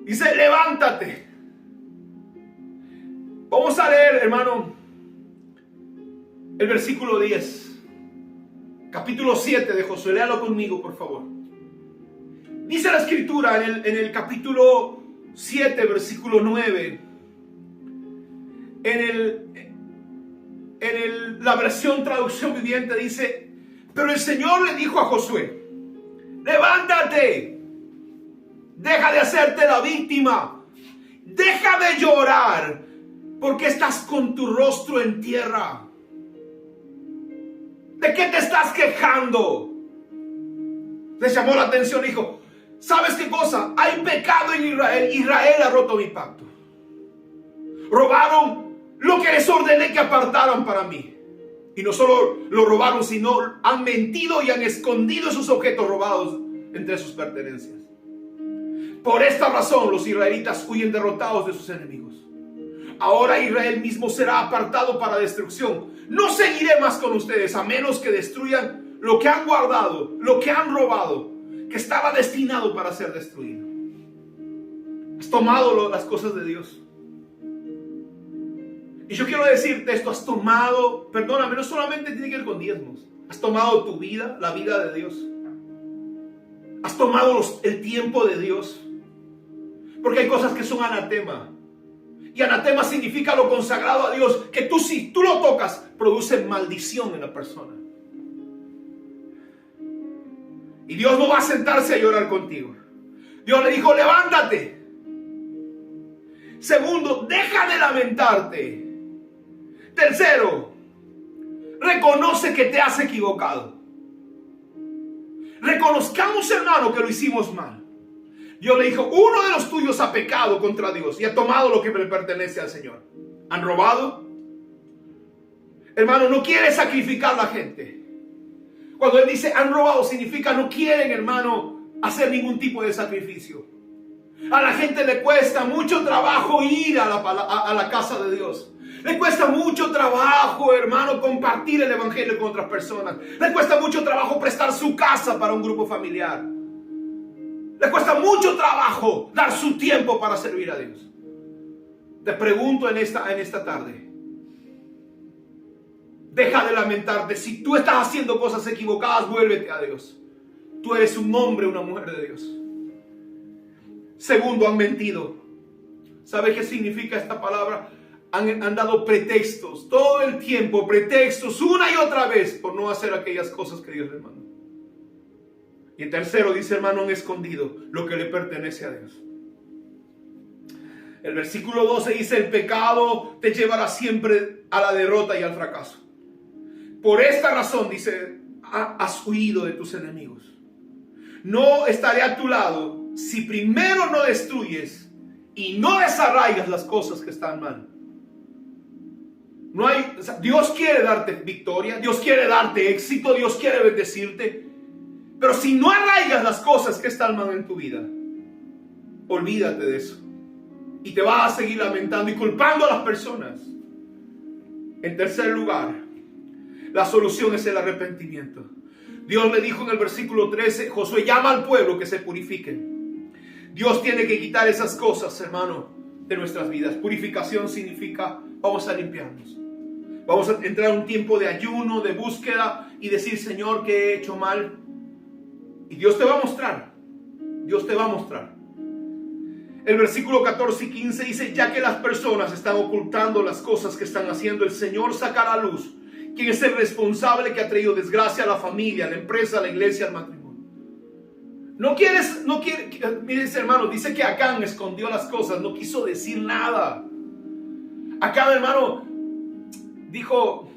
A: Dice: levántate. Vamos a leer, hermano, el versículo 10. Capítulo 7 de Josué. Léalo conmigo, por favor. Dice la escritura en el capítulo 7, versículo 9. La versión traducción viviente dice: pero el Señor le dijo a Josué: levántate, deja de hacerte la víctima, deja de llorar, porque estás con tu rostro en tierra. ¿De qué te estás quejando? Le llamó la atención, dijo: ¿sabes qué cosa? Hay pecado en Israel. Israel ha roto mi pacto. Robaron lo que les ordené que apartaran para mí. Y no solo lo robaron, sino han mentido y han escondido esos objetos robados entre sus pertenencias. Por esta razón los israelitas huyen derrotados de sus enemigos. Ahora Israel mismo será apartado para destrucción. No seguiré más con ustedes a menos que destruyan lo que han guardado, lo que han robado, que estaba destinado para ser destruido. Has tomado las cosas de Dios. Y yo quiero decirte esto: has tomado, perdóname, no solamente tiene que ver con diezmos. Has tomado tu vida, la vida de Dios. Has tomado el tiempo de Dios. Porque hay cosas que son anatema. Y anatema significa lo consagrado a Dios, que tú, si tú lo tocas, produce maldición en la persona. Y Dios no va a sentarse a llorar contigo. Dios le dijo: levántate. Segundo, deja de lamentarte. Tercero, reconoce que te has equivocado. Reconozcamos, hermano, que lo hicimos mal. Dios le dijo: uno de los tuyos ha pecado contra Dios y ha tomado lo que le pertenece al Señor. ¿Han robado? Hermano, no quiere sacrificar a la gente. Cuando Él dice han robado, significa no quieren, hermano, hacer ningún tipo de sacrificio. A la gente le cuesta mucho trabajo ir a la casa de Dios. Le cuesta mucho trabajo, hermano, compartir el evangelio con otras personas. Le cuesta mucho trabajo prestar su casa para un grupo familiar. Le cuesta mucho trabajo dar su tiempo para servir a Dios. Te pregunto en esta tarde. Deja de lamentarte. Si tú estás haciendo cosas equivocadas, vuélvete a Dios. Tú eres un hombre, una mujer de Dios. Segundo, han mentido. ¿Sabe qué significa esta palabra? Han dado pretextos, todo el tiempo, pretextos, una y otra vez, por no hacer aquellas cosas que Dios les mandó. Y el tercero dice, hermano, han escondido lo que le pertenece a Dios. El versículo 12 dice, el pecado te llevará siempre a la derrota y al fracaso. Por esta razón, dice, has huido de tus enemigos. No estaré a tu lado si primero no destruyes y no desarraigas las cosas que están mal. Dios quiere darte victoria, Dios quiere darte éxito, Dios quiere bendecirte. Pero si no arraigas las cosas que están mal en tu vida, olvídate de eso. Y te vas a seguir lamentando y culpando a las personas. En tercer lugar, la solución es el arrepentimiento. Dios le dijo en el versículo 13, Josué, llama al pueblo que se purifiquen. Dios tiene que quitar esas cosas, hermano, de nuestras vidas. Purificación significa, vamos a limpiarnos. Vamos a entrar en un tiempo de ayuno, de búsqueda y decir, Señor, ¿qué he hecho mal? Y Dios te va a mostrar. Dios te va a mostrar. El versículo 14 y 15 dice, ya que las personas están ocultando las cosas que están haciendo, el Señor sacará a luz quién es el responsable que ha traído desgracia a la familia, a la empresa, a la iglesia, al matrimonio. No quiere, mire hermano, dice que Acán escondió las cosas, no quiso decir nada. Acán, hermano, dijo,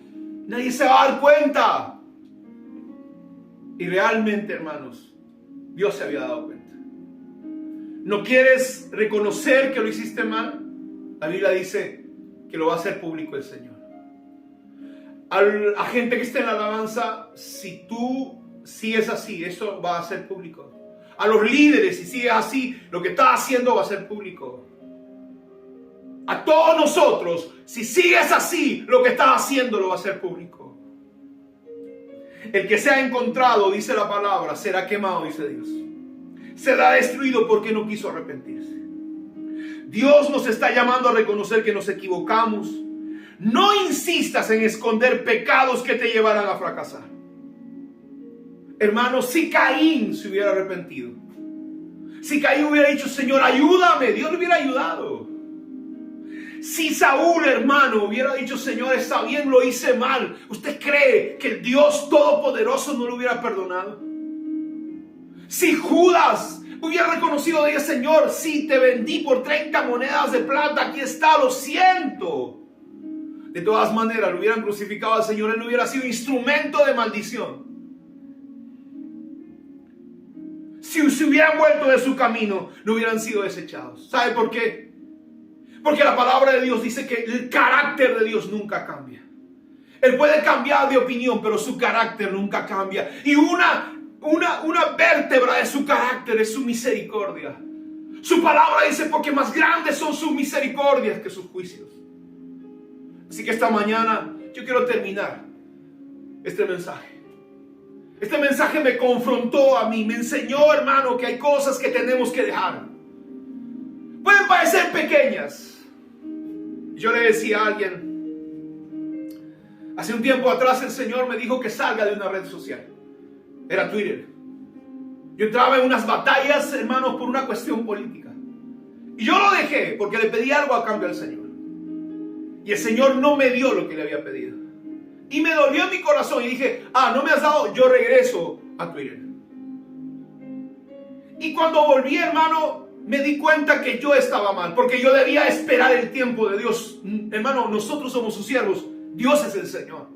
A: nadie se va a dar cuenta. Y realmente, hermanos, Dios se había dado cuenta. ¿No quieres reconocer que lo hiciste mal? La Biblia dice que lo va a hacer público el Señor. A gente que esté en la alabanza, si tú sigues así, eso va a ser público. A los líderes, si sigues así, lo que estás haciendo va a ser público. A todos nosotros, si sigues así, lo que estás haciendo lo va a ser público. El que sea encontrado, dice la palabra, será quemado, dice Dios. Será destruido porque no quiso arrepentirse. Dios nos está llamando a reconocer que nos equivocamos. No insistas en esconder pecados que te llevarán a fracasar. Hermano, si Caín se hubiera arrepentido, si Caín hubiera dicho, Señor, ayúdame, Dios le hubiera ayudado. Si Saúl, hermano, hubiera dicho, Señor, está bien, lo hice mal, ¿usted cree que el Dios Todopoderoso no lo hubiera perdonado? Si Judas hubiera reconocido de ella, Señor, sí, te vendí por 30 monedas de plata, aquí está, lo siento. De todas maneras, lo hubieran crucificado al Señor, él hubiera sido instrumento de maldición. Si se hubieran vuelto de su camino, no hubieran sido desechados. ¿Sabe por qué? Porque la palabra de Dios dice que el carácter de Dios nunca cambia. Él puede cambiar de opinión, pero su carácter nunca cambia. Y una vértebra de su carácter es su misericordia. Su palabra dice, porque más grandes son sus misericordias que sus juicios. Así que esta mañana yo quiero terminar este mensaje. Este mensaje me confrontó a mí, me enseñó, hermano, que hay cosas que tenemos que dejar. Pueden parecer pequeñas. Yo le decía a alguien, hace un tiempo atrás el Señor me dijo que salga de una red social. Era Twitter. Yo entraba en unas batallas, hermanos, por una cuestión política. Y yo lo dejé porque le pedí algo a cambio al Señor. Y el Señor no me dio lo que le había pedido. Y me dolió en mi corazón y dije, no me has dado, yo regreso a Twitter. Y cuando volví, hermano, me di cuenta que yo estaba mal, porque yo debía esperar el tiempo de Dios. Hermano, nosotros somos sus siervos, Dios es el Señor.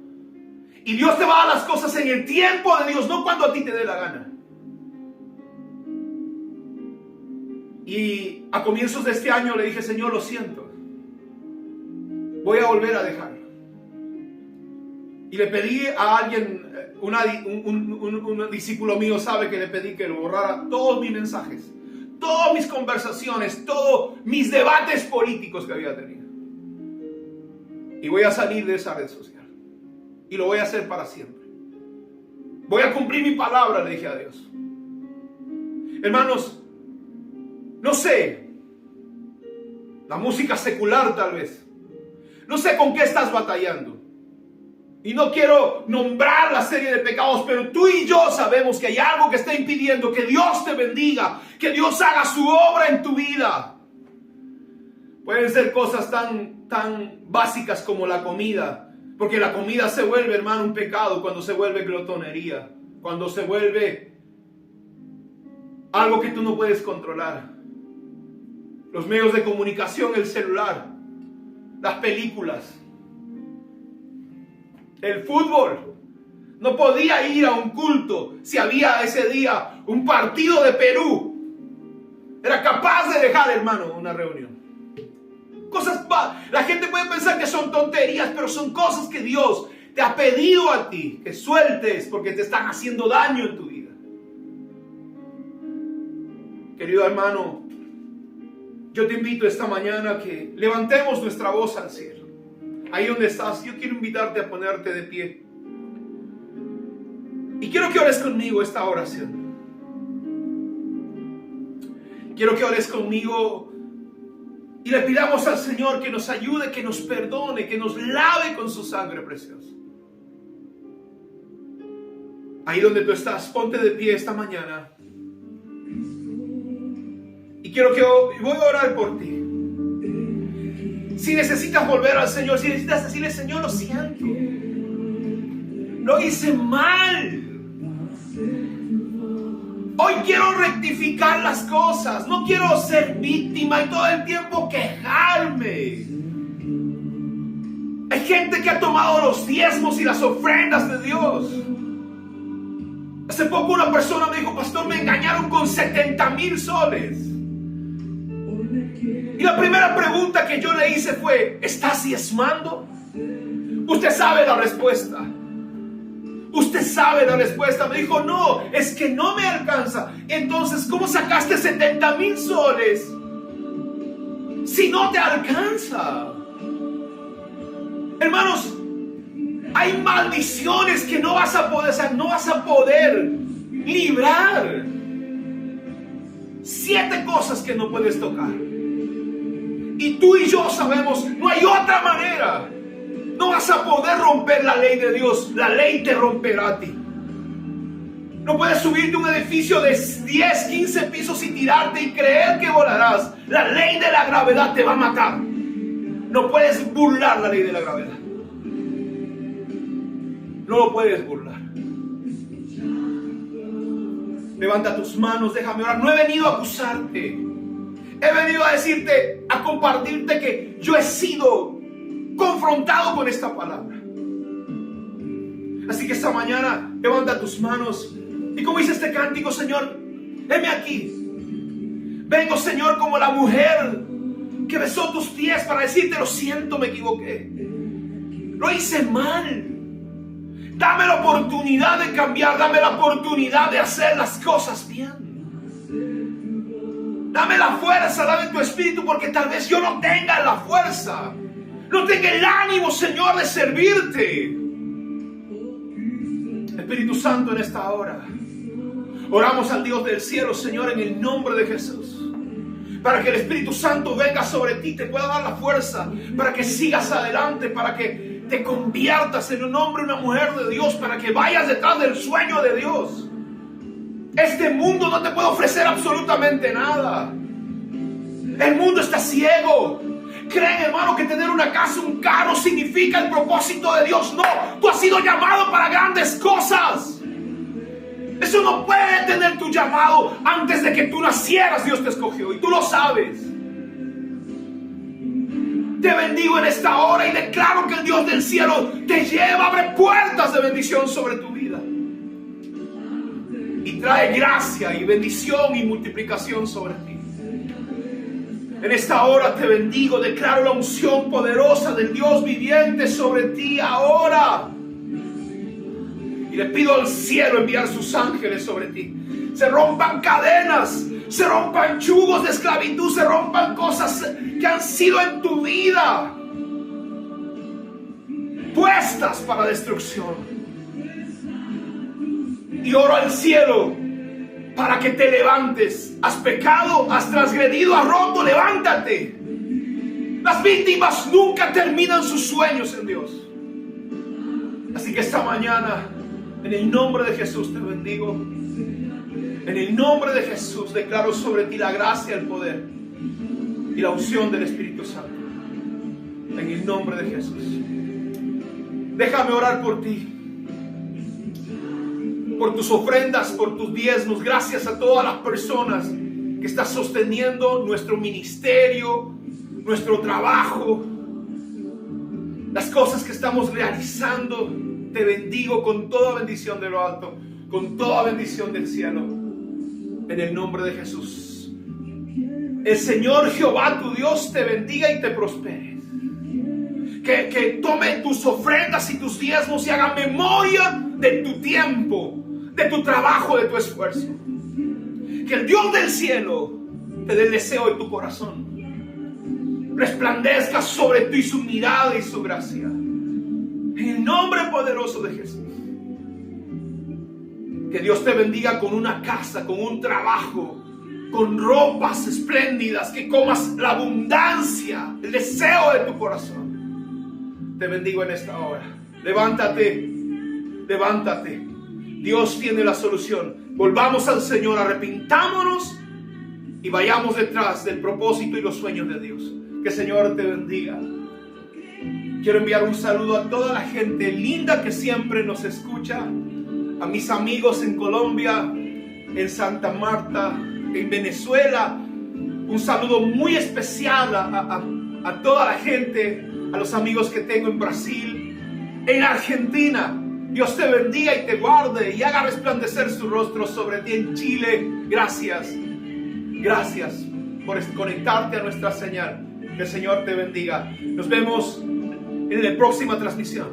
A: Y Dios te va a dar las cosas en el tiempo de Dios, no cuando a ti te dé la gana. Y a comienzos de este año le dije, Señor, lo siento, voy a volver a dejarlo. Y le pedí a alguien, un discípulo mío sabe que le pedí que lo borrara todos mis mensajes, todas mis conversaciones, todos mis debates políticos que había tenido. Y voy a salir de esa red social. Y lo voy a hacer para siempre. Voy a cumplir mi palabra, le dije a Dios. Hermanos, no sé. La música secular tal vez. No sé con qué estás batallando. Y no quiero nombrar la serie de pecados, pero tú y yo sabemos que hay algo que está impidiendo que Dios te bendiga, que Dios haga su obra en tu vida. Pueden ser cosas tan básicas como la comida, porque la comida se vuelve, hermano, un pecado cuando se vuelve glotonería, cuando se vuelve algo que tú no puedes controlar. Los medios de comunicación, el celular, las películas, el fútbol. No podía ir a un culto si había ese día un partido de Perú. Era capaz de dejar, hermano, una reunión. Cosas, la gente puede pensar que son tonterías, pero son cosas que Dios te ha pedido a ti que sueltes porque te están haciendo daño en tu vida. Querido hermano, yo te invito esta mañana a que levantemos nuestra voz al cielo. Ahí donde estás, yo quiero invitarte a ponerte de pie. Y quiero que ores conmigo esta oración. Quiero que ores conmigo y le pidamos al Señor que nos ayude, que nos perdone, que nos lave con su sangre preciosa. Ahí donde tú estás, ponte de pie esta mañana. Y quiero que voy a orar por ti. Si necesitas volver al Señor, si necesitas decirle, Señor, lo siento, lo hice mal. Hoy quiero rectificar las cosas. No quiero ser víctima y todo el tiempo quejarme. Hay gente que ha tomado los diezmos y las ofrendas de Dios. Hace poco una persona me dijo, pastor, me engañaron con 70,000 soles. Y la primera pregunta que yo le hice fue, ¿estás diezmando? Usted sabe la respuesta. Usted sabe la respuesta. Me dijo, no, es que no me alcanza. Entonces, ¿cómo sacaste 70,000 soles si no te alcanza? Hermanos, hay maldiciones que no vas a poder librar. 7 cosas que no puedes tocar. Y tú y yo sabemos, no hay otra manera. No vas a poder romper la ley de Dios. La ley te romperá a ti. No puedes subirte a un edificio de 10, 15 pisos y tirarte y creer que volarás. La ley de la gravedad te va a matar. No puedes burlar la ley de la gravedad. No lo puedes burlar. Levanta tus manos, déjame orar. No he venido a acusarte. He venido a decirte, a compartirte que yo he sido confrontado con esta palabra. Así que esta mañana levanta tus manos y como dice este cántico, Señor, heme aquí. Vengo, Señor, como la mujer que besó tus pies para decirte, lo siento, me equivoqué. Lo hice mal. Dame la oportunidad de cambiar, dame la oportunidad de hacer las cosas bien. Dame la fuerza, dame tu espíritu, porque tal vez yo no tenga la fuerza. No tenga el ánimo, Señor, de servirte. Espíritu Santo, en esta hora oramos al Dios del cielo, Señor, en el nombre de Jesús, para que el Espíritu Santo venga sobre ti, te pueda dar la fuerza para que sigas adelante, para que te conviertas en un hombre, una mujer de Dios, para que vayas detrás del sueño de Dios. Este mundo no te puede ofrecer absolutamente nada. El mundo está ciego. Creen, hermano, que tener una casa, un carro significa el propósito de Dios. No, tú has sido llamado para grandes cosas. Eso no puede detener tu llamado. Antes de que tú nacieras, Dios te escogió y tú lo sabes. Te bendigo en esta hora y declaro que el Dios del cielo te lleva, abre puertas de bendición sobre tu vida y trae gracia y bendición y multiplicación sobre ti. En esta hora te bendigo, declaro la unción poderosa del Dios viviente sobre ti ahora. Y le pido al cielo enviar sus ángeles sobre ti. Se rompan cadenas, se rompan yugos de esclavitud, se rompan cosas que han sido en tu vida. puestas para destrucción. Y oro al cielo para que te levantes. Has pecado, has transgredido, has roto, levántate. Las víctimas nunca terminan sus sueños en Dios. Así que esta mañana, en el nombre de Jesús te bendigo. En el nombre de Jesús declaro sobre ti la gracia, el poder y la unción del Espíritu Santo. En el nombre de Jesús. Déjame orar por ti, por tus ofrendas, por tus diezmos. Gracias a todas las personas que están sosteniendo nuestro ministerio, nuestro trabajo, las cosas que estamos realizando. Te bendigo con toda bendición de lo alto, con toda bendición del cielo, en el nombre de Jesús. El Señor Jehová tu Dios te bendiga y te prospere. Que tome tus ofrendas y tus diezmos y haga memoria de tu tiempo, de tu trabajo, de tu esfuerzo. Que el Dios del cielo te dé el deseo de tu corazón. Resplandezca sobre ti su mirada y su gracia. En el nombre poderoso de Jesús. Que Dios te bendiga con una casa, con un trabajo, con ropas espléndidas, que comas la abundancia, el deseo de tu corazón. Te bendigo en esta hora. Levántate, levántate. Dios tiene la solución. Volvamos al Señor, arrepintámonos y vayamos detrás del propósito y los sueños de Dios. Que el Señor te bendiga. Quiero enviar un saludo a toda la gente linda que siempre nos escucha. A mis amigos en Colombia, en Santa Marta, en Venezuela. Un saludo muy especial a toda la gente, a los amigos que tengo en Brasil, en Argentina. Dios te bendiga y te guarde y haga resplandecer su rostro sobre ti en Chile. Gracias. Gracias por conectarte a nuestra señal. Que el Señor te bendiga. Nos vemos en la próxima transmisión.